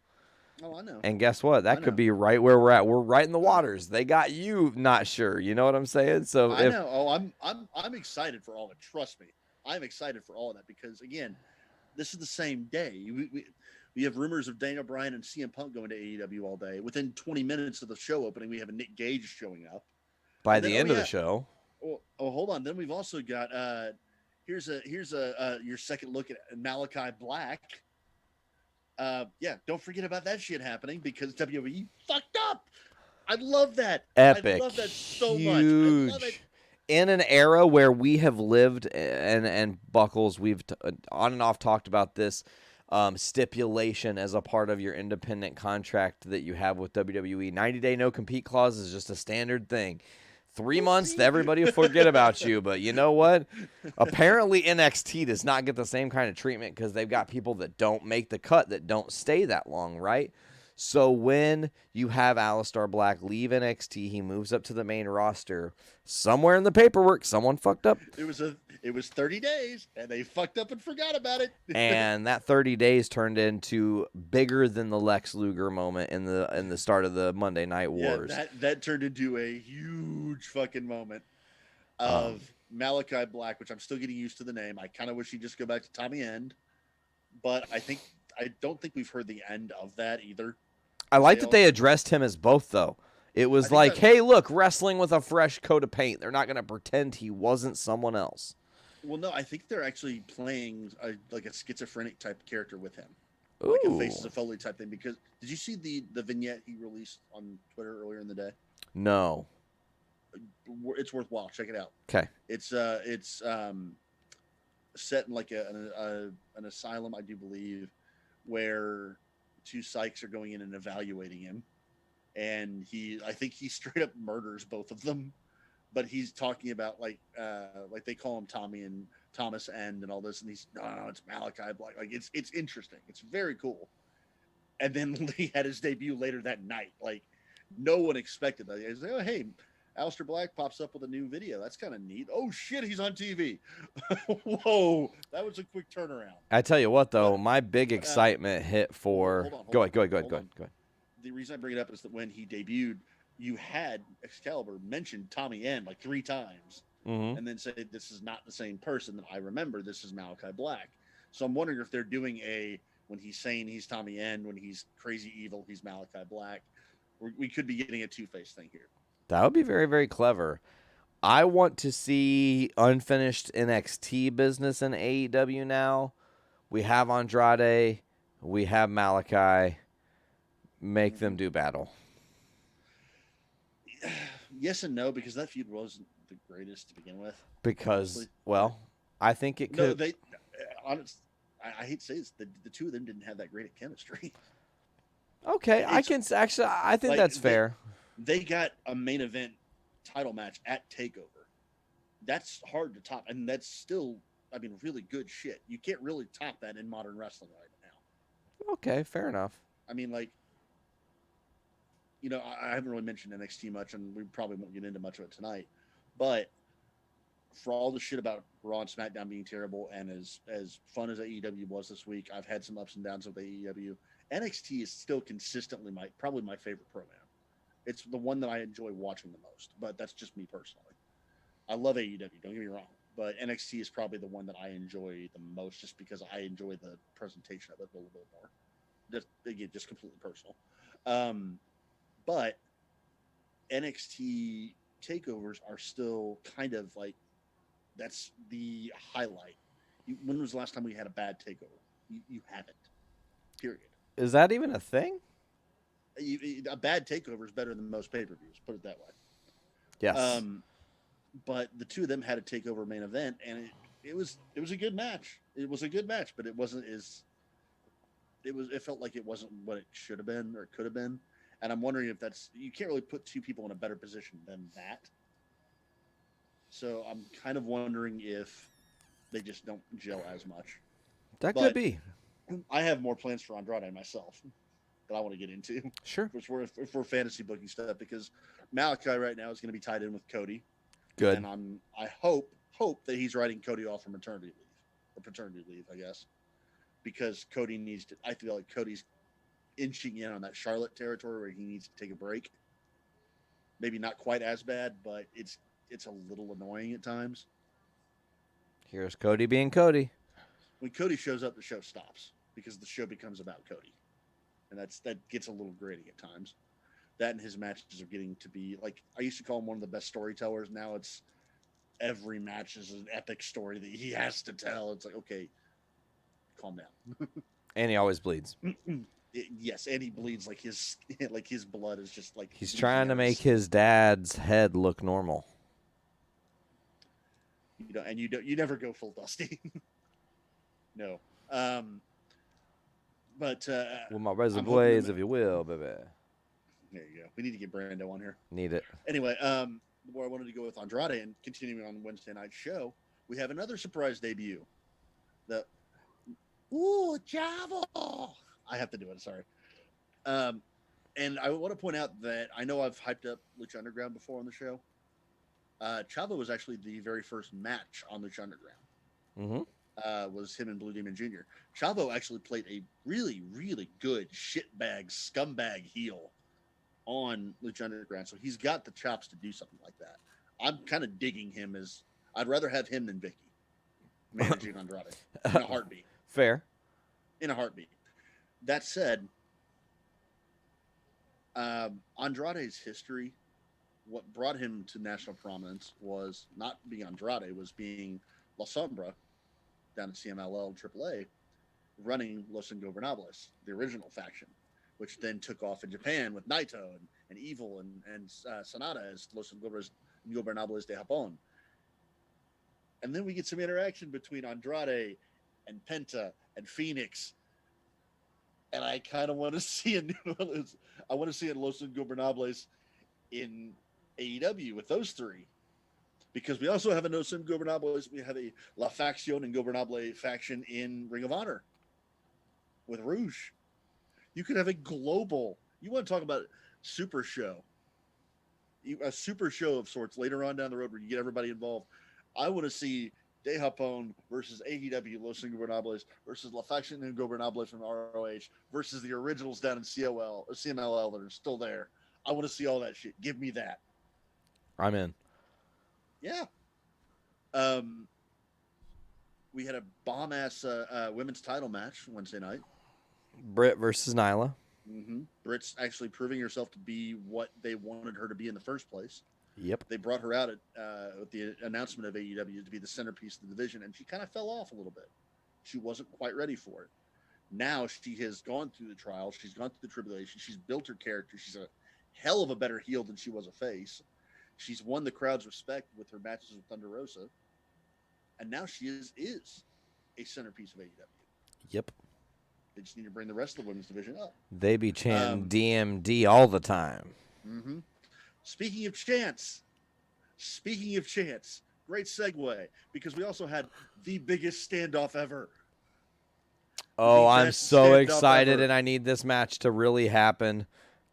Oh, I know. And guess what? That could be right where we're at. We're right in the waters. They got you not sure. You know what I'm saying? So I know. Oh, I'm excited for all of it. Trust me. I'm excited for all of that because again, this is the same day. We have rumors of Daniel Bryan and CM Punk going to AEW all day. Within 20 minutes of the show opening, we have a Nick Gage showing up. By the end of the show. Oh, hold on. Then we've also got here's your second look at Malachi Black. Yeah, don't forget about that shit happening because WWE fucked up. I love that. Epic. I love that so much. I love it. Huge. In an era where we have lived, and Buckles, we've on and off talked about this stipulation as a part of your independent contract that you have with WWE. 90-day no-compete clause is just a standard thing. 3 months, everybody will forget about you. But you know what? Apparently, NXT does not get the same kind of treatment because they've got people that don't make the cut that don't stay that long, right? So when you have Aleister Black leave NXT, he moves up to the main roster. Somewhere in the paperwork, someone fucked up. It was 30 days, and they fucked up and forgot about it. And that 30 days turned into bigger than the Lex Luger moment in the start of the Monday Night Wars. Yeah, that turned into a huge fucking moment of Malachi Black, which I'm still getting used to the name. I kind of wish he'd just go back to Tommy End, but I don't think we've heard the end of that either. I like that they addressed him as both, though. It was like, hey, look, wrestling with a fresh coat of paint. They're not going to pretend he wasn't someone else. Well, no, I think they're actually playing like a schizophrenic type character with him. Ooh. Like a Faces of Foley type thing. Because did you see the vignette he released on Twitter earlier in the day? No. It's worthwhile. Check it out. Okay. It's set in like an asylum, I do believe, where two psychs are going in and evaluating him, and I think he straight up murders both of them. But he's talking about like they call him Tommy and Thomas End and all this, and he's no, it's Malachi Black. Like it's interesting. It's very cool. And then he had his debut later that night. Like no one expected that. He's like, oh hey, Aleister Black pops up with a new video. That's kind of neat. Oh shit, he's on TV. Whoa, that was a quick turnaround. I tell you what, though, my big excitement hit for. Go ahead. The reason I bring it up is that when he debuted, you had Excalibur mention Tommy End like 3 times, and then say this is not the same person that I remember. This is Malachi Black. So I'm wondering if they're doing when he's saying he's Tommy End, when he's crazy evil, he's Malachi Black. We could be getting a two-face thing here. That would be very, very clever. I want to see unfinished NXT business in AEW now. We have Andrade. We have Malachi. Make them do battle. Yes and no, because that feud wasn't the greatest to begin with. Because, honestly. Well, I think it could. No, I hate to say this, the two of them didn't have that great of chemistry. Okay, I think that's fair. They got a main event title match at TakeOver. That's hard to top, and that's still, really good shit. You can't really top that in modern wrestling right now. Okay, fair enough. I haven't really mentioned NXT much, and we probably won't get into much of it tonight. But for all the shit about Raw and SmackDown being terrible, and as fun as AEW was this week, I've had some ups and downs with AEW. NXT is still consistently probably my favorite program. It's the one that I enjoy watching the most, but that's just me personally. I love AEW, don't get me wrong, but NXT is probably the one that I enjoy the most just because I enjoy the presentation of it a little bit more. Just completely personal. But NXT takeovers are still kind of like, that's the highlight. When was the last time we had a bad takeover? You haven't. Period. Is that even a thing? A bad takeover is better than most pay-per-views, put it that way. Yes. But the two of them had a takeover main event, and it was a good match. It was a good match, but it wasn't it felt like it wasn't what it should have been or it could have been. And I'm wondering if you can't really put two people in a better position than that. So I'm kind of wondering if they just don't gel as much. That could be. I have more plans for Andrade myself that I want to get into. Sure. If we're fantasy booking stuff, because Malachi right now is going to be tied in with Cody. Good. And I hope that he's writing Cody off from maternity leave or paternity leave, I guess, because Cody needs to. I feel like Cody's inching in on that Charlotte territory where he needs to take a break. Maybe not quite as bad, but it's a little annoying at times. Here's Cody being Cody. When Cody shows up, the show stops because the show becomes about Cody, and that gets a little grating at times. That and his matches are getting to be like, I used to call him one of the best storytellers. Now it's every match is an epic story that he has to tell. It's like, okay, calm down. And he always bleeds. Yes, and he bleeds like his like his blood is just like He's oozing trying out to of his make skin. his dad's head look normal. You never go full Dusty. No. Um, but With my razor I'm hoping blades, if you will, baby. there you go. We need to get Brando on here. Need it. Anyway, where I wanted to go with Andrade and continuing on Wednesday night show, we have another surprise debut. The Java. I have to do it. Sorry. Um, and I want to point out that I know I've hyped up Lucha Underground before on the show. Chavo was actually the very first match on Lucha Underground. Mm-hmm. Was him and Blue Demon Jr. Chavo actually played a really, really good shitbag, scumbag heel on Lucha Underground, so he's got the chops to do something like that. I'm kind of digging him as I'd rather have him than Vicky managing Andrade in a heartbeat. Fair. In a heartbeat. That said, Andrade's history, what brought him to national prominence was not being Andrade, was being La Sombra down at CMLL and AAA, running Los Ingobernables, the original faction, which then took off in Japan with Naito and Evil and Sanada as Los Ingobernables de Japón. And then we get some interaction between Andrade and Penta and Phoenix. And I kind of want to see I want to see a Los Ingobernables in AEW with those three. Because we also have a Los Ingobernables, we have a La Facción Ingobernable faction in Ring of Honor with Rouge. You could have a global, you want to talk about super show, a super show of sorts later on down the road where you get everybody involved. I want to see De Japón versus AEW Los Ingobernables versus La Facción Ingobernable from ROH versus the originals down in COL or CMLL that are still there. I want to see all that shit. Give me that. I'm in. Yeah. We had a bomb ass women's title match Wednesday night. Britt versus Nyla. Mm-hmm. Britt's actually proving herself to be what they wanted her to be in the first place. Yep. They brought her out with the announcement of AEW to be the centerpiece of the division, and she kind of fell off a little bit. She wasn't quite ready for it. Now she has gone through the trials. She's gone through the tribulation. She's built her character. She's a hell of a better heel than she was a face. She's won the crowd's respect with her matches with Thunder Rosa. And now she is a centerpiece of AEW. Yep. They just need to bring the rest of the women's division up. They be chanting DMD all the time. Mm-hmm. Speaking of chants, great segue, because we also had the biggest standoff ever. Oh, I'm so excited, and I need this match to really happen.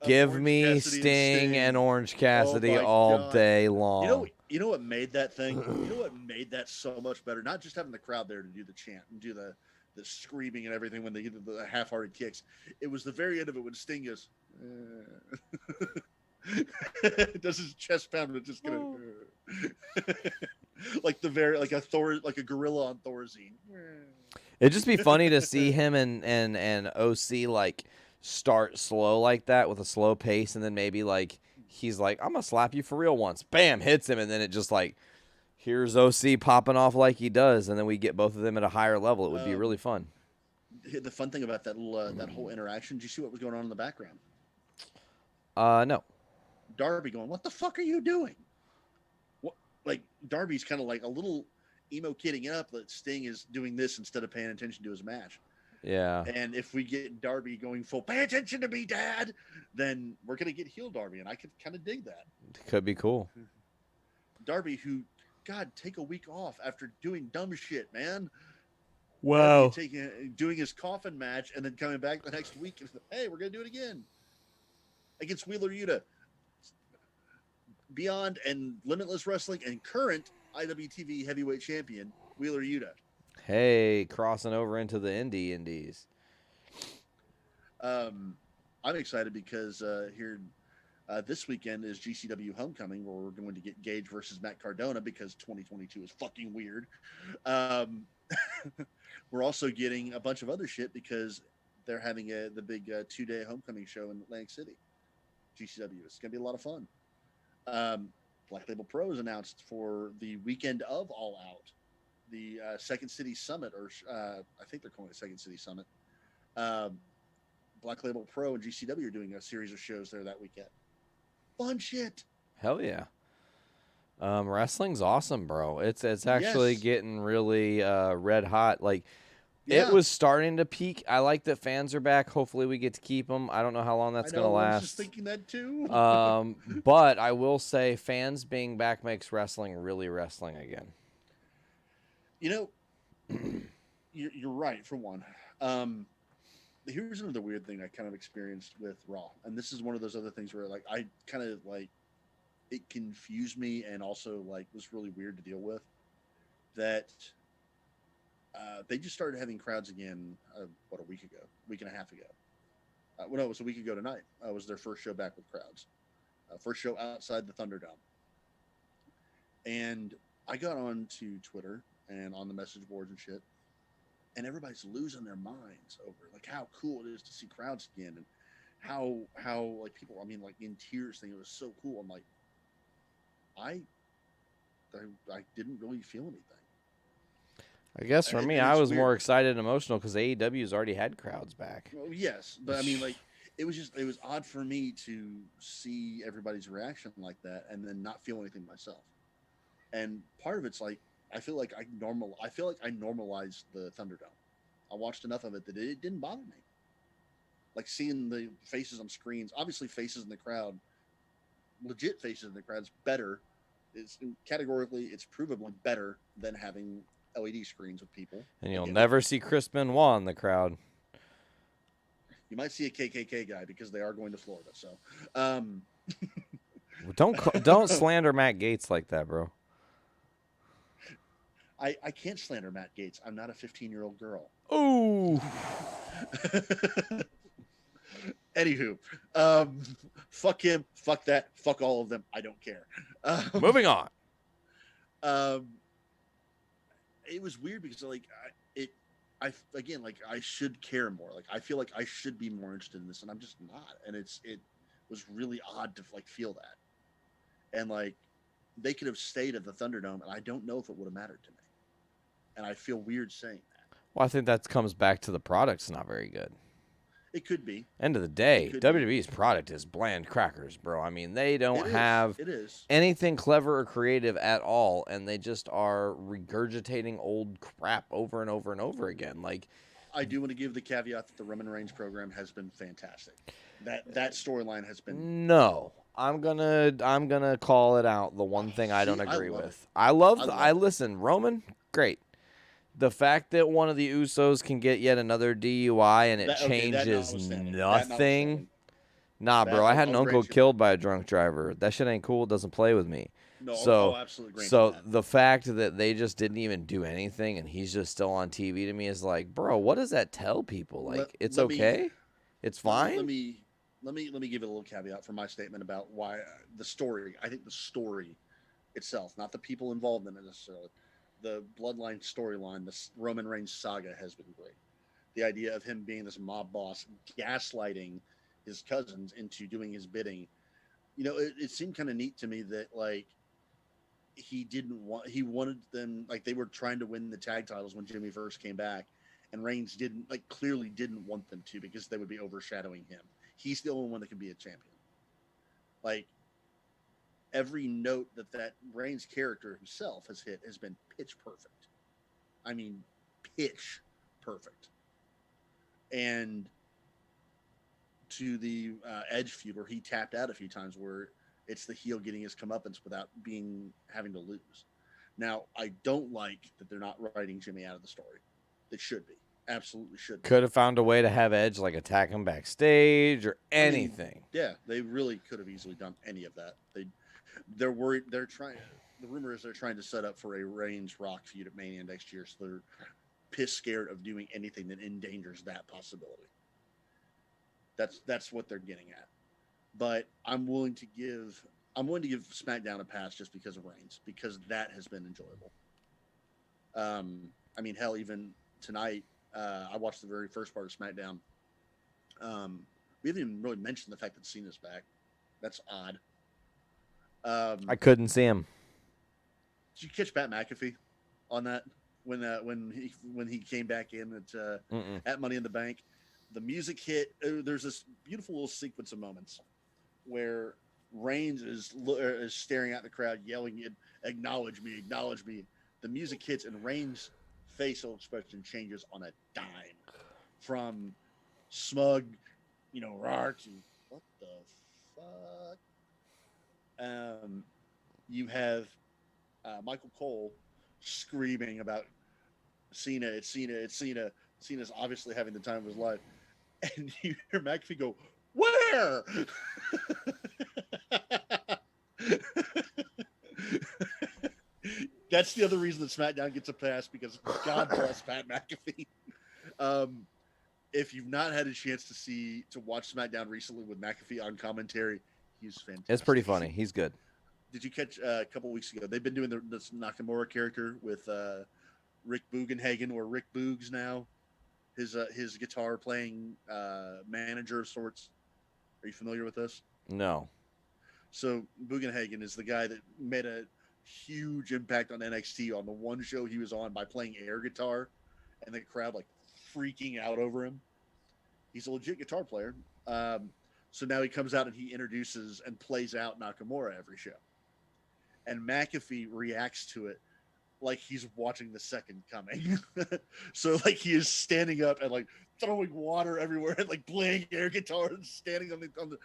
Give me Sting and Orange Cassidy all day long. You know what made that thing? You know what made that so much better? Not just having the crowd there to do the chant and do the screaming and everything when they did the half-hearted kicks. It was the very end of it when Sting goes, does his chest pound and just gonna like a gorilla on Thorazine. It'd just be funny to see him and OC like start slow like that with a slow pace, and then maybe like he's like, I'm gonna slap you for real once. Bam, hits him, and then it just like here's OC popping off like he does, and then we get both of them at a higher level. It would be really fun. The fun thing about that whole interaction, did you see what was going on in the background? No. Darby going, what the fuck are you doing? What, like Darby's kind of like a little emo kidding up that Sting is doing this instead of paying attention to his match. Yeah. And if we get Darby going full, pay attention to me, Dad, then we're going to get heel Darby, and I could kind of dig that. Could be cool. Darby, who, God, take a week off after doing dumb shit, man. Wow. Doing his coffin match and then coming back the next week and, hey, we're going to do it again. Against Wheeler Yuta. Beyond and Limitless Wrestling and current IWTV heavyweight champion, Wheeler Yuta. Hey, crossing over into the indies. I'm excited because here this weekend is GCW Homecoming, where we're going to get Gage versus Matt Cardona because 2022 is fucking weird. We're also getting a bunch of other shit because they're having the big 2-day Homecoming show in Atlantic City. GCW. It's going to be a lot of fun. Black Label Pro is announced for the weekend of All Out, the Second City Summit, or I think they're calling it Second City Summit. Black Label Pro and GCW are doing a series of shows there that weekend. Fun shit. Hell yeah. Wrestling's awesome, bro. It's actually Yes. getting really red hot. Like, it Yeah. was starting to peak. I like that fans are back. Hopefully we get to keep them. I don't know how long that's I going to know. I was just last. thinking that too. But I will say fans being back makes wrestling really wrestling again. You know, you're right for one. Here's another weird thing I kind of experienced with Raw, and this is one of those other things where like I kind of like it confused me and also like was really weird to deal with. That they just started having crowds again. What, a week ago, week and a half ago. Well, no, it was a week ago tonight. Was their first show back with crowds. First show outside the Thunderdome. And I got on to Twitter and on the message boards and shit, and everybody's losing their minds over like how cool it is to see crowds again, and how like people, I mean, like in tears, saying it was so cool. I'm like, I I didn't really feel anything. I guess for me, And I it's was weird. more excited and emotional because AEW's already had crowds back. Well, yes, but I mean, like, it was odd for me to see everybody's reaction like that and then not feel anything myself. And part of it's like I feel like I normalized the Thunderdome. I watched enough of it that it didn't bother me. Like seeing the faces on screens, obviously faces in the crowd, legit faces in the crowd is better. It's categorically, it's provably better than having LED screens with people. And you'll Again, never see Chris Benoit in the crowd. you might see a KKK guy because they are going to Florida. So, um, Don't slander Matt Gates like that, bro. I can't slander Matt Gates. I'm not a 15-year-old girl. Ooh. Anywho, fuck him, fuck that, fuck all of them. I don't care. Moving on. It was weird because I again, like, I should care more. Like, I feel like I should be more interested in this, and I'm just not. And it was really odd to like feel that. And like, they could have stayed at the Thunderdome, and I don't know if it would have mattered to me. And I feel weird saying that. Well, I think that comes back to the product's not very good. It could be. End of the day, WWE's product is bland crackers, bro. I mean, they don't have anything clever or creative at all, and they just are regurgitating old crap over and over and over again. Like, I do want to give the caveat that the Roman Reigns program has been fantastic. That storyline has been. No, I'm gonna call it out. The one thing I don't agree with. I listen, Roman, great. The fact that one of the Usos can get yet another DUI and it changes nothing. Nah, bro, I had an uncle killed by a drunk driver. That shit ain't cool. It doesn't play with me. No, so, absolutely. So the fact that they just didn't even do anything and he's just still on TV to me is like, bro, what does that tell people? Like, it's okay, it's fine. Let me give it a little caveat for my statement about why the story. I think the story itself, not the people involved in it necessarily. The bloodline storyline, the Roman Reigns saga has been great. The idea of him being this mob boss, gaslighting his cousins into doing his bidding. You know, it seemed kind of neat to me that like he wanted them, like they were trying to win the tag titles when Jimmy first came back, and Reigns clearly didn't want them to because they would be overshadowing him. He's the only one that can be a champion. Like, every note that Reigns character himself has hit has been pitch perfect. I mean, pitch perfect. And to the Edge feud where he tapped out a few times, where it's the heel getting his comeuppance without having to lose. Now, I don't like that they're not writing Jimmy out of the story. It should be. Absolutely should be. Could have found a way to have Edge like attack him backstage or anything. I mean, yeah, they really could have easily done any of that. They're worried. They're trying. The rumor is they're trying to set up for a Reigns Rock feud at Mania next year, so they're piss scared of doing anything that endangers that possibility. That's what they're getting at. But I'm willing to give SmackDown a pass just because of Reigns, because that has been enjoyable. I mean, hell, even tonight, I watched the very first part of SmackDown. We haven't even really mentioned the fact that Cena's back. That's odd. I couldn't see him. Did you catch Pat McAfee on that when he came back in at Money in the Bank? The music hit. There's this beautiful little sequence of moments where Reigns is staring at the crowd, yelling, "Acknowledge me, acknowledge me." The music hits, and Reigns' facial expression changes on a dime, from smug, rar to what the fuck. You have Michael Cole screaming about Cena. It's Cena. It's Cena. Cena's obviously having the time of his life, and you hear McAfee go, "Where?" That's the other reason that SmackDown gets a pass, because God bless Pat McAfee. If you've not had a chance to watch SmackDown recently with McAfee on commentary, he's fantastic. It's pretty funny. He's good. Did you catch a couple weeks ago? They've been doing this Nakamura character with Rick Bugenhagen, or Rick Boogs now. His guitar playing manager of sorts. Are you familiar with this? No. So Bugenhagen is the guy that made a huge impact on NXT on the one show he was on by playing air guitar, and the crowd like freaking out over him. He's a legit guitar player. So now he comes out and he introduces and plays out Nakamura every show. And McAfee reacts to it like he's watching the second coming. So like he is standing up and like throwing water everywhere and like playing air guitar and standing on the.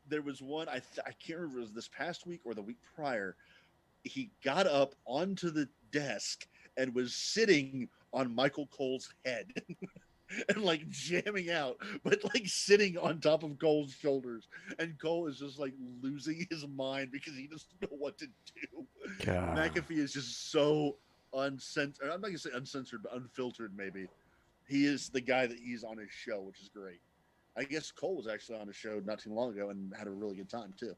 There was one, I can't remember if it was this past week or the week prior. He got up onto the desk and was sitting on Michael Cole's head and like jamming out, but like sitting on top of Cole's shoulders. And Cole is just like losing his mind because he doesn't know what to do. God. McAfee is just so uncensored. I'm not going to say uncensored, but unfiltered maybe. He is the guy that he's on his show, which is great. I guess Cole was actually on a show not too long ago and had a really good time too.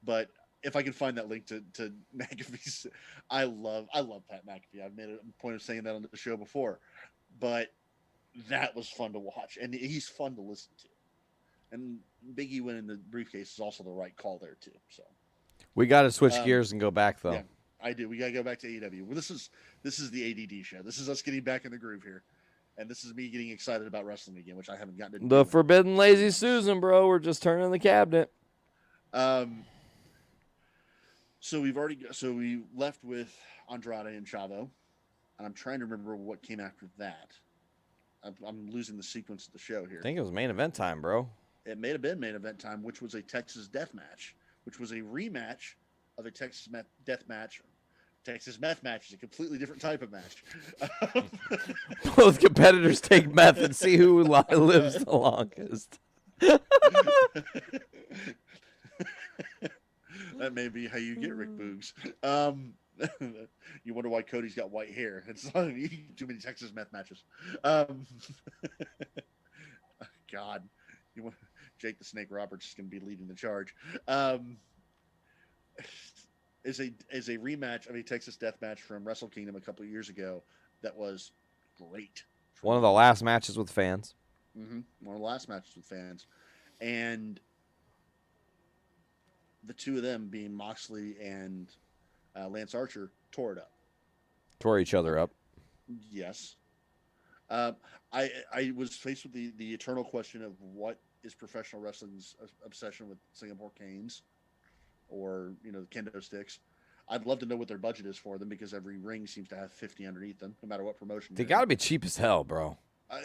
But if I can find that link to McAfee's, I love Pat McAfee. I've made a point of saying that on the show before, but that was fun to watch, and he's fun to listen to. And Big E winning the briefcase is also the right call there too. So we got to switch gears and go back though. Yeah, I do. We got to go back to AEW. Well, this is the ADD show. This is us getting back in the groove here. And this is me getting excited about wrestling again, which I haven't gotten to do. The Forbidden Lazy Susan, bro. We're just turning the cabinet. So we left with Andrade and Chavo, and I'm trying to remember what came after that. I'm losing the sequence of the show here. I think it was main event time, bro. It may have been main event time, which was a Texas death match, which was a rematch of a Texas death match. Texas meth match is a completely different type of match. Both competitors take meth and see who lives the longest. That may be how you get Rick Boogs. You wonder why Cody's got white hair. It's not too many Texas meth matches. God, Jake the Snake Roberts is going to be leading the charge. Is a rematch of a Texas death match from Wrestle Kingdom a couple of years ago that was great. One of the last matches with fans. Mm-hmm. One of the last matches with fans. And the two of them, being Moxley and Lance Archer, tore it up. Tore each other up. Yes. I was faced with the eternal question of what is professional wrestling's obsession with Singapore canes, or the kendo sticks. I'd love to know what their budget is for them, because every ring seems to have 50 underneath them, no matter what promotion. They got to be cheap as hell, bro.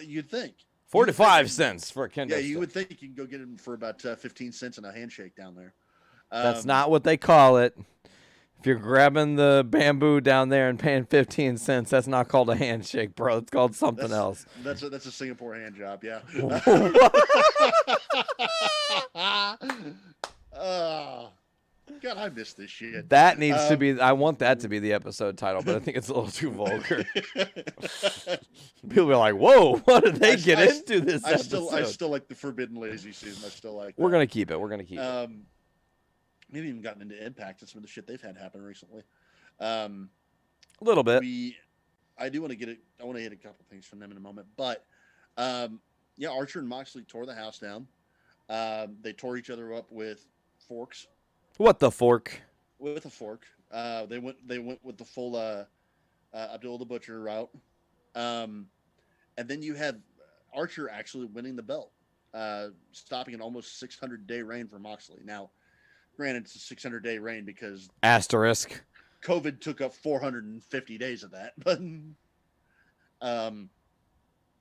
You'd think 45 cents for a kendo Yeah, stick. you would think you can go get them for about 15 cents and a handshake down there. That's not what they call it. If you're grabbing the bamboo down there and paying 15 cents, that's not called a handshake, bro. It's called something else. That's a Singapore hand job, yeah. God, I miss this shit. That needs to be. I want that to be the episode title, but I think it's a little too vulgar. People are like, "Whoa, what did they get into this episode?" I still like the Forbidden Lazy season. I still like. We're gonna keep it. We're gonna keep it. Maybe even gotten into Impact and some of the shit they've had happen recently. A little bit. I do want to get it. I want to hit a couple things from them in a moment, but yeah, Archer and Moxley tore the house down. They tore each other up with forks. What the fork? With a fork. They went with the full Abdullah the Butcher route. And then you had, Archer actually winning the belt, stopping an almost 600-day reign for Moxley. Now, granted, it's a 600-day reign because Asterisk. COVID took up 450 days of that. But and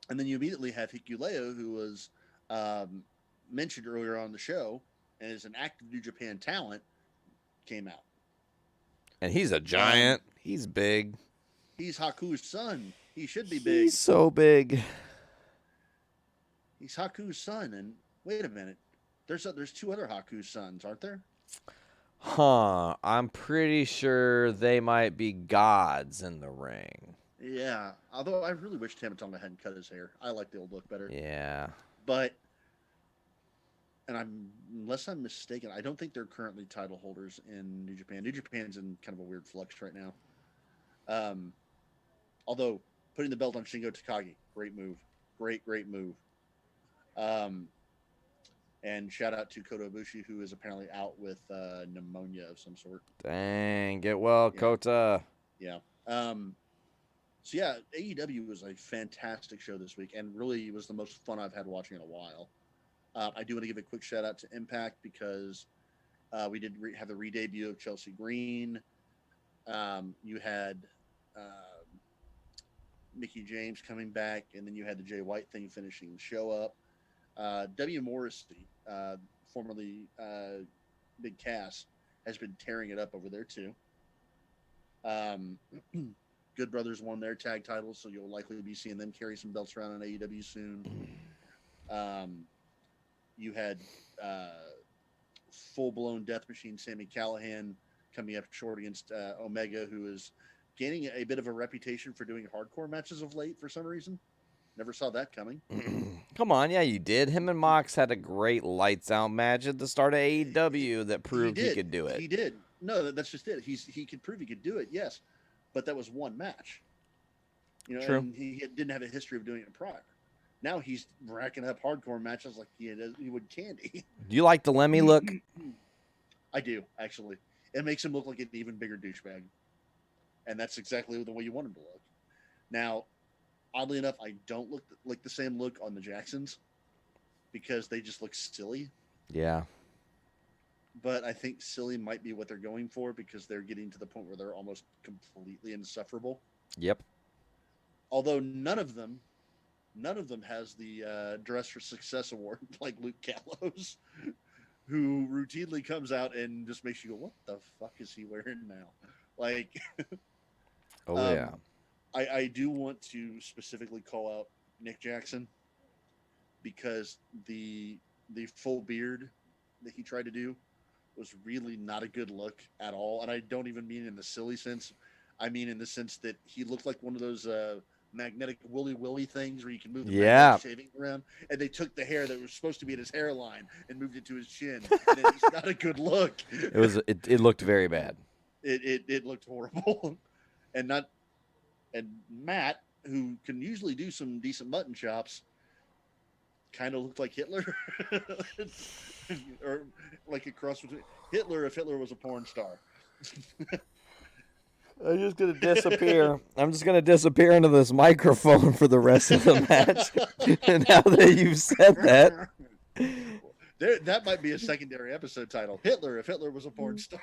then you immediately have Hikuleo, who was um, mentioned earlier on the show and is an active New Japan talent, came out. And he's a giant. He's big. He's Haku's son. He should be big. He's so big. He's Haku's son. And wait a minute, there's two other Haku's sons, aren't there? Huh. I'm pretty sure they might be gods in the ring. Yeah. Although I really wish Tamatonga hadn't cut his hair. I like the old look better. Yeah. But, and unless I'm mistaken, I don't think they're currently title holders in New Japan. New Japan's in kind of a weird flux right now. Although putting the belt on Shingo Takagi, great move, great move. And shout out to Kota Ibushi, who is apparently out with pneumonia of some sort. Dang, get well, Yeah. Kota. Yeah. So yeah, AEW was a fantastic show this week, and really was the most fun I've had watching in a while. I do want to give a quick shout out to Impact because we did have the re-debut of Chelsea Green. You had Mickey James coming back, and then you had the Jay White thing finishing the show up. W. Morrissey, formerly Big Cass, has been tearing it up over there too. Good Brothers won their tag titles, so you'll likely be seeing them carry some belts around on AEW soon. You had full-blown Death Machine Sami Callihan coming up short against Omega, who is gaining a bit of a reputation for doing hardcore matches of late for some reason. Never saw that coming. Come on, yeah, you did. Him and Mox had a great lights out match at the start of AEW that proved he could do it. He did. No, that's just it. He could prove he could do it, yes. But that was one match. You know, True. And he didn't have a history of doing it prior. Now he's racking up hardcore matches like he would Candy. Do you like the Lemmy look? I do, actually. It makes him look like an even bigger douchebag. And that's exactly the way you want him to look. Now, oddly enough, I don't look like the same look on the Jacksons because they just look silly. Yeah. But I think silly might be what they're going for because they're getting to the point where they're almost completely insufferable. Yep. Although none of them has the Dress for Success award like Luke Gallows, who routinely comes out and just makes you go, "What the fuck is he wearing now?" Like, yeah. I do want to specifically call out Nick Jackson because the full beard that he tried to do was really not a good look at all. And I don't even mean in the silly sense. I mean in the sense that he looked like one of those magnetic willy things where you can move the shaving around. And they took the hair that was supposed to be at his hairline and moved it to his chin. And it's not a good look. It looked very bad. It looked horrible. And Matt, who can usually do some decent mutton chops, kind of looked like Hitler. Or like a cross between Hitler if Hitler was a porn star. I'm just going to disappear. I'm just going to disappear into this microphone for the rest of the match. And now that you've said that. That might be a secondary episode title. Hitler if Hitler was a porn star.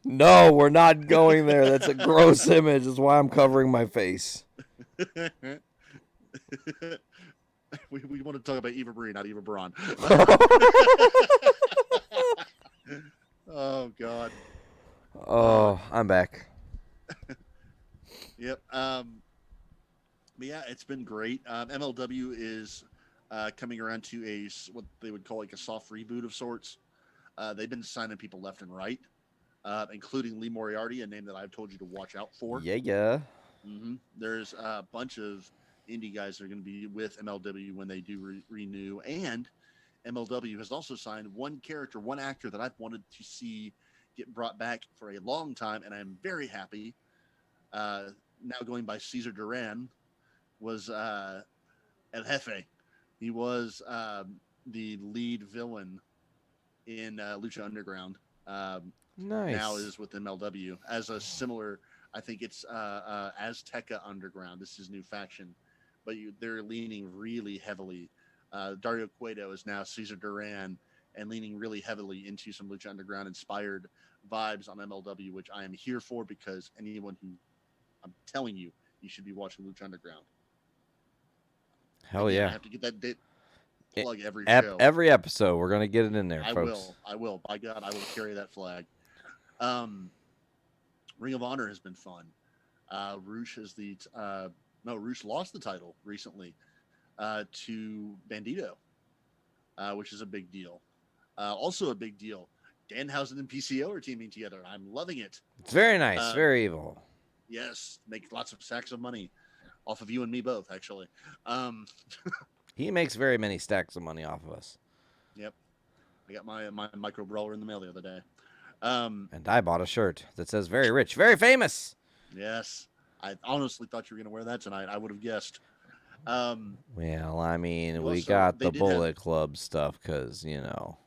No, we're not going there. That's a gross image. That's why I'm covering my face. We want to talk about Eva Marie, not Eva Braun. Oh, God. Oh, I'm back. Yep. But yeah, it's been great. MLW is coming around to what they would call like a soft reboot of sorts. They've been signing people left and right, including Lee Moriarty, a name that I've told you to watch out for. Yeah. Mm-hmm. There's a bunch of indie guys that are going to be with MLW when they do renew. And MLW has also signed one actor that I've wanted to see get brought back for a long time, and I'm very happy. Now going by Cesar Duran, was El Jefe. He was the lead villain in Lucha Underground. Nice. Now is with MLW as a similar I think it's Azteca Underground. This is his new faction, but they're leaning really heavily. Dario Cueto is now Cesar Duran, and leaning really heavily into some Lucha Underground inspired vibes on MLW, which I am here for because anyone who I'm telling you, you should be watching Lucha Underground. Hell Again, yeah. I have to get that bit It- plug every show. Every episode, we're gonna get it in there, I folks. will. By God, I will carry that flag. Ring of Honor has been fun. Roosh is the no, Roosh lost the title recently to Bandito, which is a big deal. Also a big deal. Danhausen and PCO are teaming together. I'm loving it. It's very nice, very evil. Yes, make lots of sacks of money off of you and me both, actually. He makes very many stacks of money off of us. Yep. I got my micro brawler in the mail the other day. And I bought a shirt that says "Very Rich, Very Famous." Yes, I honestly thought you were going to wear that tonight. I would have guessed. Well, I mean, we also, got they the did Bullet Club stuff because, you know.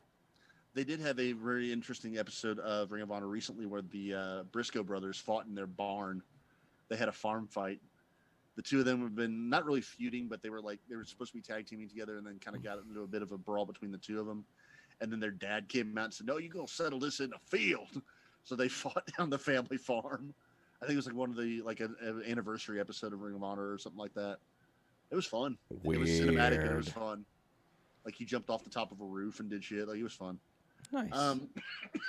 They did have a very interesting episode of Ring of Honor recently where the Briscoe brothers fought in their barn. They had a farm fight. The two of them have been not really feuding, but they were supposed to be tag teaming together, and then kind of got into a bit of a brawl between the two of them. And then their dad came out and said, "No, you're gonna settle this in the field." So they fought down the family farm. I think it was like one of the an anniversary episode of Ring of Honor or something like that. It was fun. Weird. It was cinematic and it was fun. Like he jumped off the top of a roof and did shit. Like it was fun. Nice.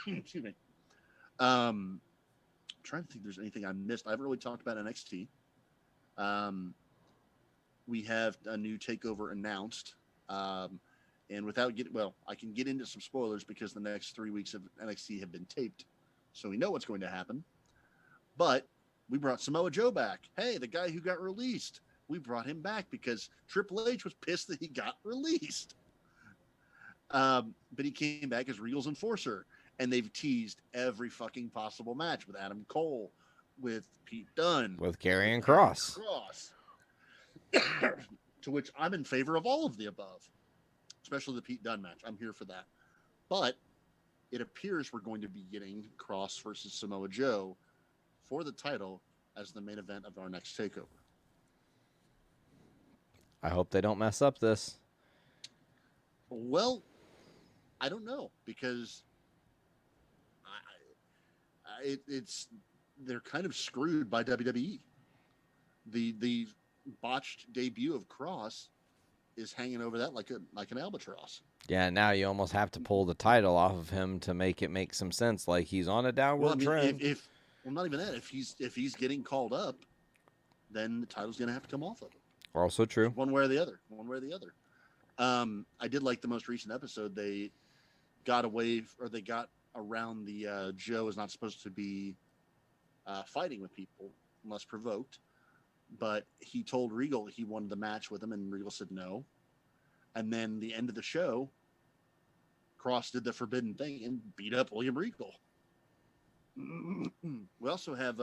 Excuse me. Trying to think if there's anything I missed. I haven't really talked about NXT. We have a new takeover announced. And without I can get into some spoilers because the next 3 weeks of NXT have been taped. So we know what's going to happen. But we brought Samoa Joe back. Hey, the guy who got released. We brought him back because Triple H was pissed that he got released. But he came back as Regal's enforcer. And they've teased every fucking possible match with Adam Cole, with Pete Dunne, with Karrion Kross. To which I'm in favor of all of the above, especially the Pete Dunne match. I'm here for that. But it appears we're going to be getting Kross versus Samoa Joe for the title as the main event of our next takeover. I hope they don't mess up this. Well, I don't know because they're kind of screwed by WWE. The botched debut of Kross is hanging over that like an albatross. Yeah, now you almost have to pull the title off of him to make it make some sense. Like he's on a downward trend. Well, not even that. If he's getting called up, then the title's gonna have to come off of him. Also true. One way or the other. I did like the most recent episode. They got around the Joe is not supposed to be fighting with people unless provoked. But he told Regal he wanted the match with him, and Regal said no. And then the end of the show, Kross did the forbidden thing and beat up William Regal. We also have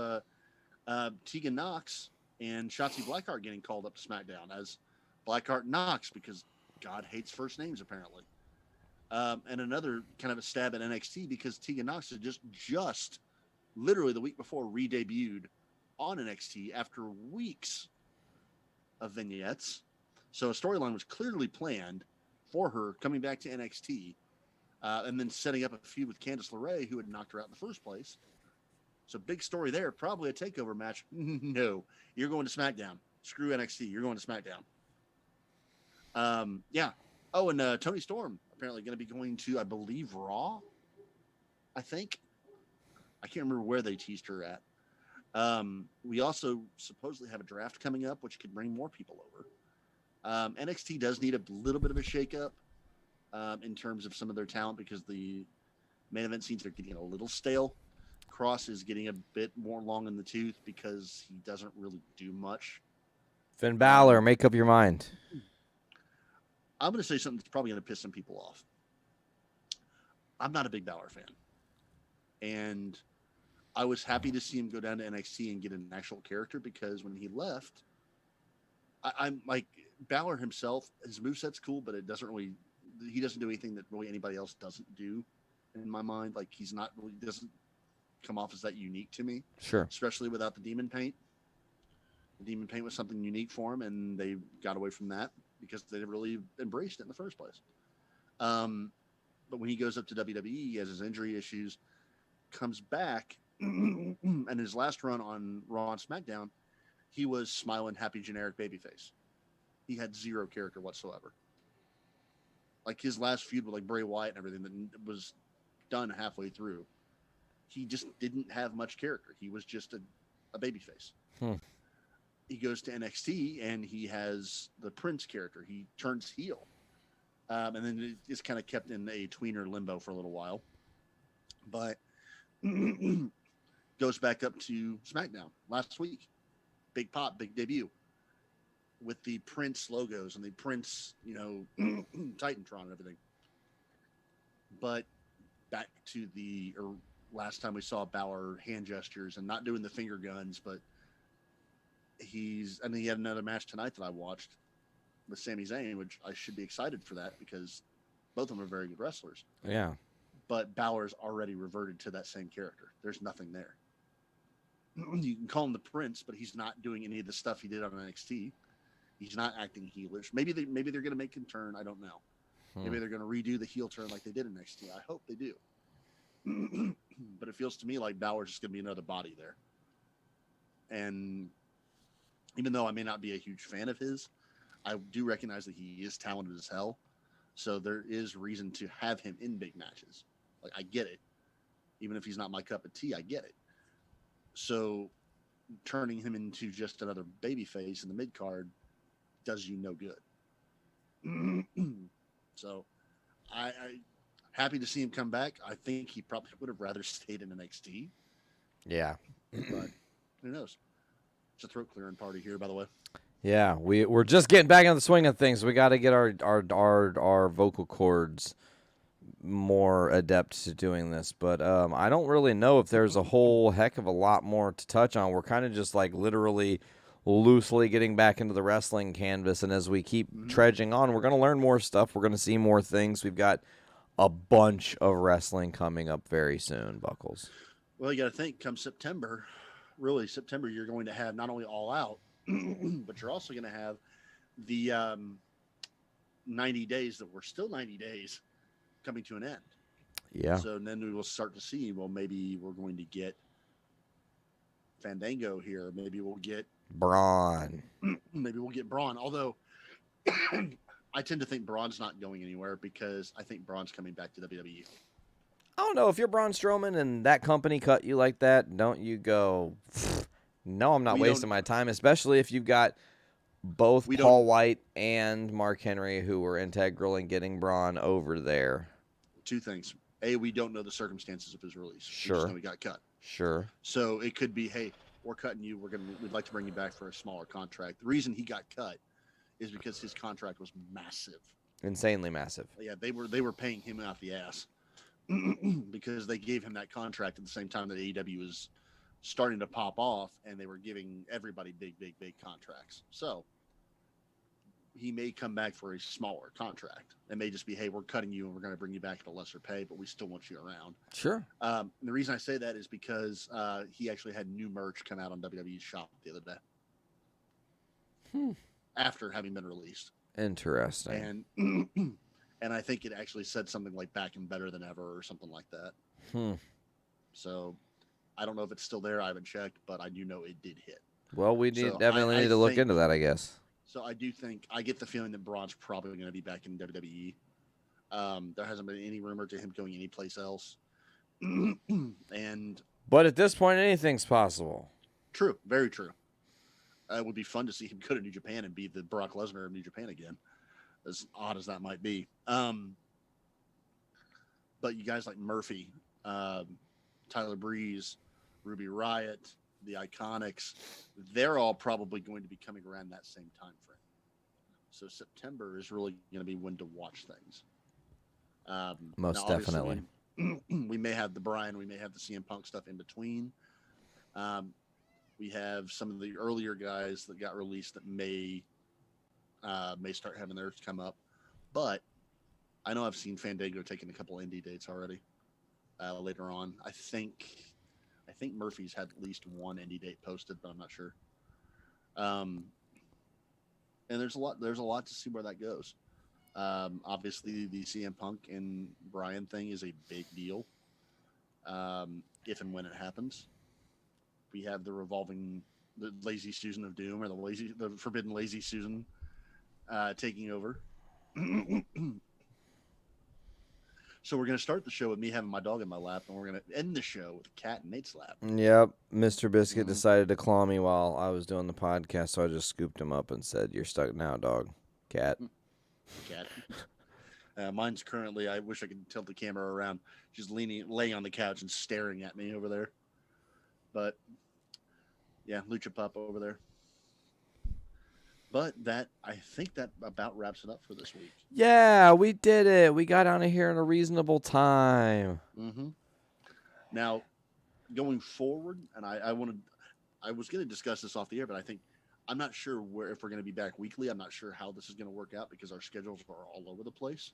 Tegan Knox and Shotzi Blackheart getting called up to SmackDown as Blackheart Knox because God hates first names apparently. And another kind of a stab at NXT because Tegan Knox had just literally the week before re-debuted on NXT after weeks of vignettes. So a storyline was clearly planned for her coming back to NXT and then setting up a feud with Candice LeRae, who had knocked her out in the first place. So big story there. Probably a takeover match. No, you're going to SmackDown. Screw NXT. You're going to SmackDown. Yeah. Oh, and Tony Storm apparently going to be going to, I believe, Raw. I think. I can't remember where they teased her at. We also supposedly have a draft coming up, which could bring more people over. NXT does need a little bit of a shakeup in terms of some of their talent because the main event scenes are getting a little stale. Kross is getting a bit more long in the tooth because he doesn't really do much. Finn Balor, make up your mind. I'm going to say something that's probably going to piss some people off. I'm not a big Balor fan. And I was happy to see him go down to NXT and get an actual character because when he left, I'm like Balor himself, his moveset's cool, but he doesn't do anything that really anybody else doesn't do in my mind. Like he's not really doesn't come off as that unique to me. Sure. Especially without the demon paint. The demon paint was something unique for him, and they got away from that because they really embraced it in the first place. But when he goes up to WWE, he has his injury issues, comes back, and his last run on Raw and SmackDown, he was smiling, happy, generic babyface. He had zero character whatsoever. Like his last feud with like Bray Wyatt and everything that was done halfway through, he just didn't have much character. He was just a babyface. He goes to NXT and he has the Prince character. He turns heel. And then it's kind of kept in a tweener limbo for a little while. But goes back up to SmackDown last week. Big pop, big debut. With the Prince logos and the Prince, Titantron and everything. But back to last time we saw Balor hand gestures and not doing the finger guns, but he had another match tonight that I watched with Sami Zayn, which I should be excited for that because both of them are very good wrestlers. Yeah. But Balor's already reverted to that same character. There's nothing there. You can call him the Prince, but he's not doing any of the stuff he did on NXT. He's not acting heelish. Maybe they're going to make him turn. I don't know. Maybe they're going to redo the heel turn like they did in NXT. I hope they do. But it feels to me like Balor's just going to be another body there. And even though I may not be a huge fan of his, I do recognize that he is talented as hell. So there is reason to have him in big matches. Like, I get it. Even if he's not my cup of tea, I get it. So turning him into just another babyface in the mid card does you no good. So I happy to see him come back. I think he probably would have rather stayed in NXT. Yeah. But who knows? It's a throat clearing party here, by the way. Yeah, we're just getting back on the swing of things. We got to get our vocal cords more adept to doing this, but I don't really know if there's a whole heck of a lot more to touch on. We're kind of just like literally loosely getting back into the wrestling canvas, and as we keep trudging on, we're going to learn more stuff. We're going to see more things. We've got a bunch of wrestling coming up very soon, Buckles. Well, you got to think, come September, you're going to have not only All Out, but you're also going to have the 90 days that were still 90 days coming to an end. Yeah. So then we will start to see, well, maybe we're going to get Fandango here. Maybe we'll get Braun. Maybe we'll get Braun. Although I tend to think Braun's not going anywhere because I think Braun's coming back to WWE. I don't know. If you're Braun Strowman and that company cut you like that, don't you go, no, I'm not wasting my time, especially if you've got both Paul White and Mark Henry who were integral in getting Braun over there. Two things. A, we don't know the circumstances of his release. Sure. We just know he got cut. Sure. So it could be, hey, we're cutting you. We'd like to bring you back for a smaller contract. The reason he got cut is because his contract was massive. Insanely massive. Yeah, they were paying him out the ass because they gave him that contract at the same time that AEW was starting to pop off, and they were giving everybody big contracts. So he may come back for a smaller contract. It may just be, hey, we're cutting you and we're going to bring you back at a lesser pay, but we still want you around. Sure. The reason I say that is because he actually had new merch come out on WWE's shop the other day. After having been released. Interesting. And I think it actually said something like back and better than ever or something like that. So I don't know if it's still there. I haven't checked, but I do know it did hit. Well, we definitely need to look into that, I guess. So I do think, I get the feeling that Braun's probably going to be back in WWE. There hasn't been any rumor to him going anyplace else. But at this point, anything's possible. True. Very true. It would be fun to see him go to New Japan and be the Brock Lesnar of New Japan again, as odd as that might be. But you guys like Murphy, Tyler Breeze, Ruby Riott, the Iconics, they're all probably going to be coming around that same time frame. So September is really going to be when to watch things. Most definitely. We may have the Bryan, we may have the CM Punk stuff in between. We have some of the earlier guys that got released that may start having theirs come up. But I know I've seen Fandango taking a couple indie dates already later on. I think I think Murphy's had at least one indie date posted, but I'm not sure. And there's a lot to see where that goes. Obviously, the CM Punk and Bryan thing is a big deal. If and when it happens, we have the lazy Susan of Doom, or the forbidden lazy Susan taking over. So we're going to start the show with me having my dog in my lap, and we're going to end the show with a cat in Nate's lap. Yep. Mr. Biscuit decided to claw me while I was doing the podcast, so I just scooped him up and said, "You're stuck now, dog." Cat. Cat. Mine's currently, I wish I could tilt the camera around, just laying on the couch and staring at me over there. But, yeah, Lucha Pup over there. But I think that about wraps it up for this week. Yeah, we did it. We got out of here in a reasonable time. Mm-hmm. Now, going forward, and I was going to discuss this off the air, but I'm not sure if we're going to be back weekly. I'm not sure how this is going to work out because our schedules are all over the place.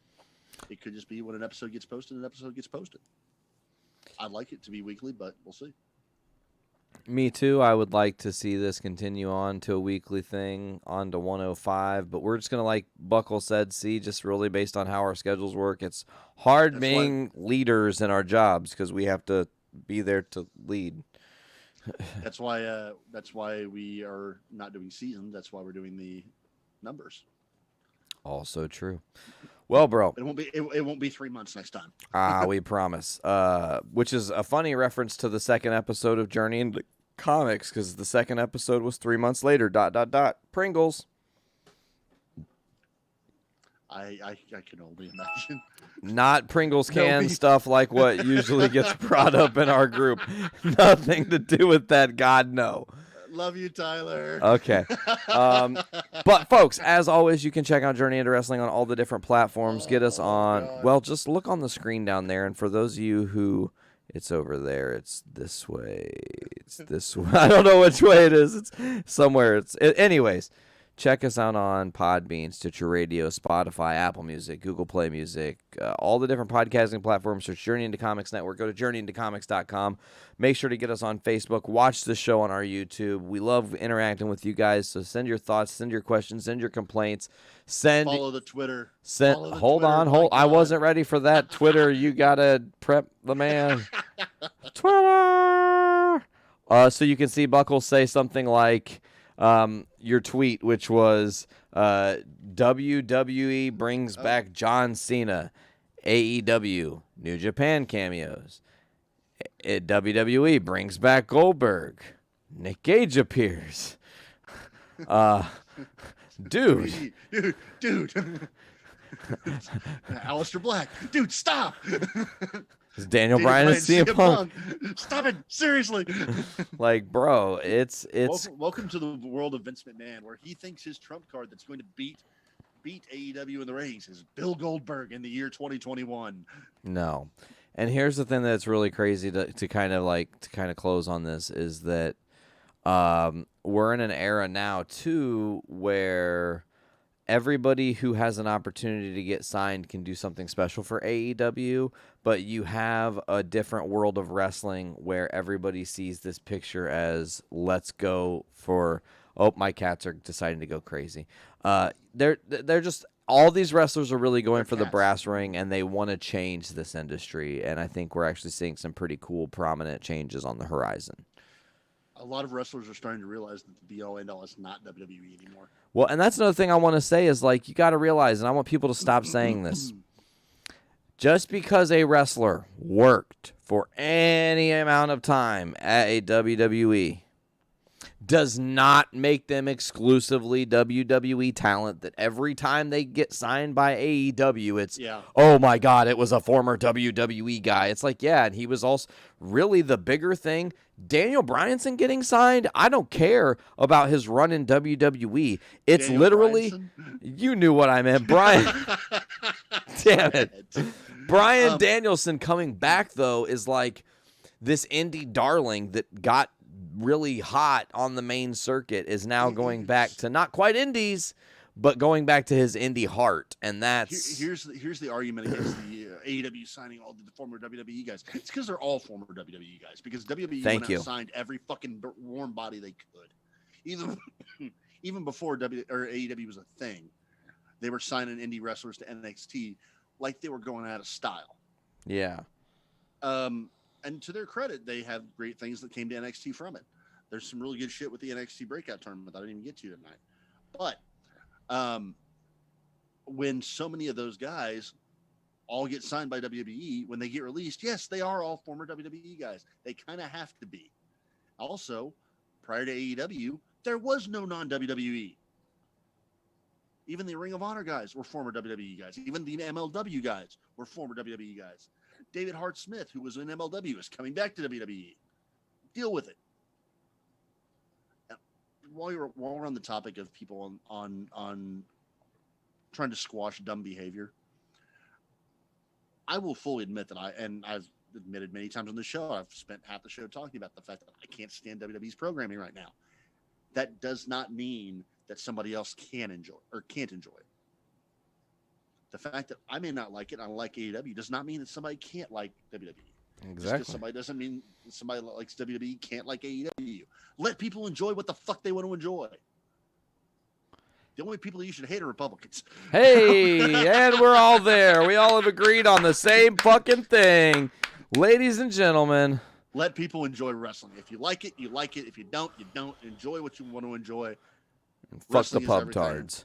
It could just be when an episode gets posted, I'd like it to be weekly, but we'll see. Me too. I would like to see this continue on to a weekly thing, on to 105. But we're just going to, like Buckle said, see, just really based on how our schedules work. It's hard being leaders in our jobs because we have to be there to lead. That's why we are not doing seasons. That's why we're doing the numbers. Also true. Well, bro, it won't be 3 months next time. We promise. Which is a funny reference to the second episode of Journey into Comics, because the second episode was 3 months later. ... Pringles. I can only imagine. Not Pringles canned stuff like what usually gets brought up in our group. Nothing to do with that. God, no. Love you, Tyler. Okay. But, folks, as always, you can check out Journey into Wrestling on all the different platforms. Get us on. God. Well, just look on the screen down there. And for those of you who, it's over there. It's this way. It's this way. I don't know which way it is. It's somewhere. Anyways. Check us out on Podbean, Stitcher Radio, Spotify, Apple Music, Google Play Music, all the different podcasting platforms. Search Journey into Comics Network. Go to journeyintocomics.com. Make sure to get us on Facebook. Watch the show on our YouTube. We love interacting with you guys, so send your thoughts, send your questions, send your complaints. Follow the Twitter. Hold on. I wasn't ready for that. Twitter, you got to prep the man. Twitter! So you can see Buckles say something like... your tweet, which was WWE brings back John Cena, AEW, New Japan cameos, WWE brings back Goldberg, Nick Gage appears, dude. Aleister Black, dude, stop. Daniel Bryan and CM Punk. Stop it, seriously. Like, bro, it's welcome to the world of Vince McMahon, where he thinks his trump card that's going to beat AEW in the ratings is Bill Goldberg in the year 2021. No. And here's the thing that's really crazy to kind of close on this is that we're in an era now too where everybody who has an opportunity to get signed can do something special for AEW, but you have a different world of wrestling where everybody sees this picture as let's go for, oh, my cats are deciding to go crazy. They're just, all these wrestlers are really going for the brass ring, and they want to change this industry, and I think we're actually seeing some pretty cool, prominent changes on the horizon. A lot of wrestlers are starting to realize that the be-all, end-all is not WWE anymore. Well, and that's another thing I want to say is, like, you got to realize, and I want people to stop saying this. Just because a wrestler worked for any amount of time at a WWE does not make them exclusively WWE talent, that every time they get signed by AEW, it's, oh my God, it was a former WWE guy. It's like, yeah, and he was also really the bigger thing. Daniel Bryanson getting signed, I don't care about his run in WWE. It's Daniel literally, Bryanson? You knew what I meant, Brian. Damn it. Bryan Danielson coming back, though, is like this indie darling that got really hot on the main circuit is now going back to not quite indies, but going back to his indie heart, and that's here's the argument against the AEW signing all the former WWE guys. It's because they're all former WWE guys. Because WWE Thank went out you. and signed every fucking warm body they could, even before AEW was a thing. They were signing indie wrestlers to NXT like they were going out of style. Yeah. And to their credit, they have great things that came to NXT from it. There's some really good shit with the NXT breakout tournament that I didn't even get to tonight. But when so many of those guys all get signed by WWE, when they get released, yes, they are all former WWE guys. They kind of have to be. Also, prior to AEW, there was no non-WWE. Even the Ring of Honor guys were former WWE guys. Even the MLW guys were former WWE guys. David Hart Smith, who was in MLW, is coming back to WWE. Deal with it. While we're on the topic of people on trying to squash dumb behavior, I will fully admit that I've admitted many times on the show, I've spent half the show talking about the fact that I can't stand WWE's programming right now. That does not mean that somebody else can enjoy or can't enjoy it. The fact that I may not like it, I like AEW, does not mean that somebody can't like WWE. Exactly. Just somebody doesn't mean somebody that likes WWE can't like AEW. Let people enjoy what the fuck they want to enjoy. The only people you should hate are Republicans. Hey, and we're all there. We all have agreed on the same fucking thing. Ladies and gentlemen. Let people enjoy wrestling. If you like it, you like it. If you don't, you don't. Enjoy what you want to enjoy. Fuck Wrestling the is pub everything. tards.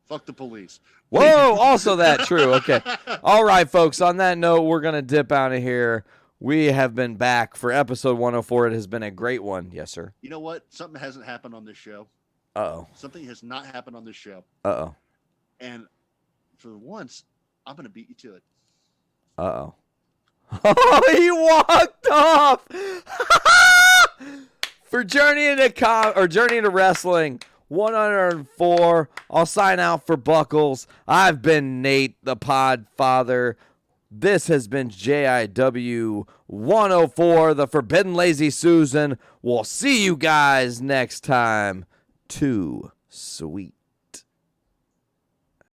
Fuck the police. Whoa, also that true. Okay. All right, folks. On that note, we're going to dip out of here. We have been back for episode 104. It has been a great one. Yes, sir. You know what? Something hasn't happened on this show. Uh-oh. Something has not happened on this show. Uh-oh. And for once, I'm going to beat you to it. Uh-oh. Oh, he walked off. For Journey into Wrestling 104. I'll sign out for Buckles. I've been Nate, the Podfather. This has been JIW 104, the Forbidden Lazy Susan. We'll see you guys next time. Too sweet.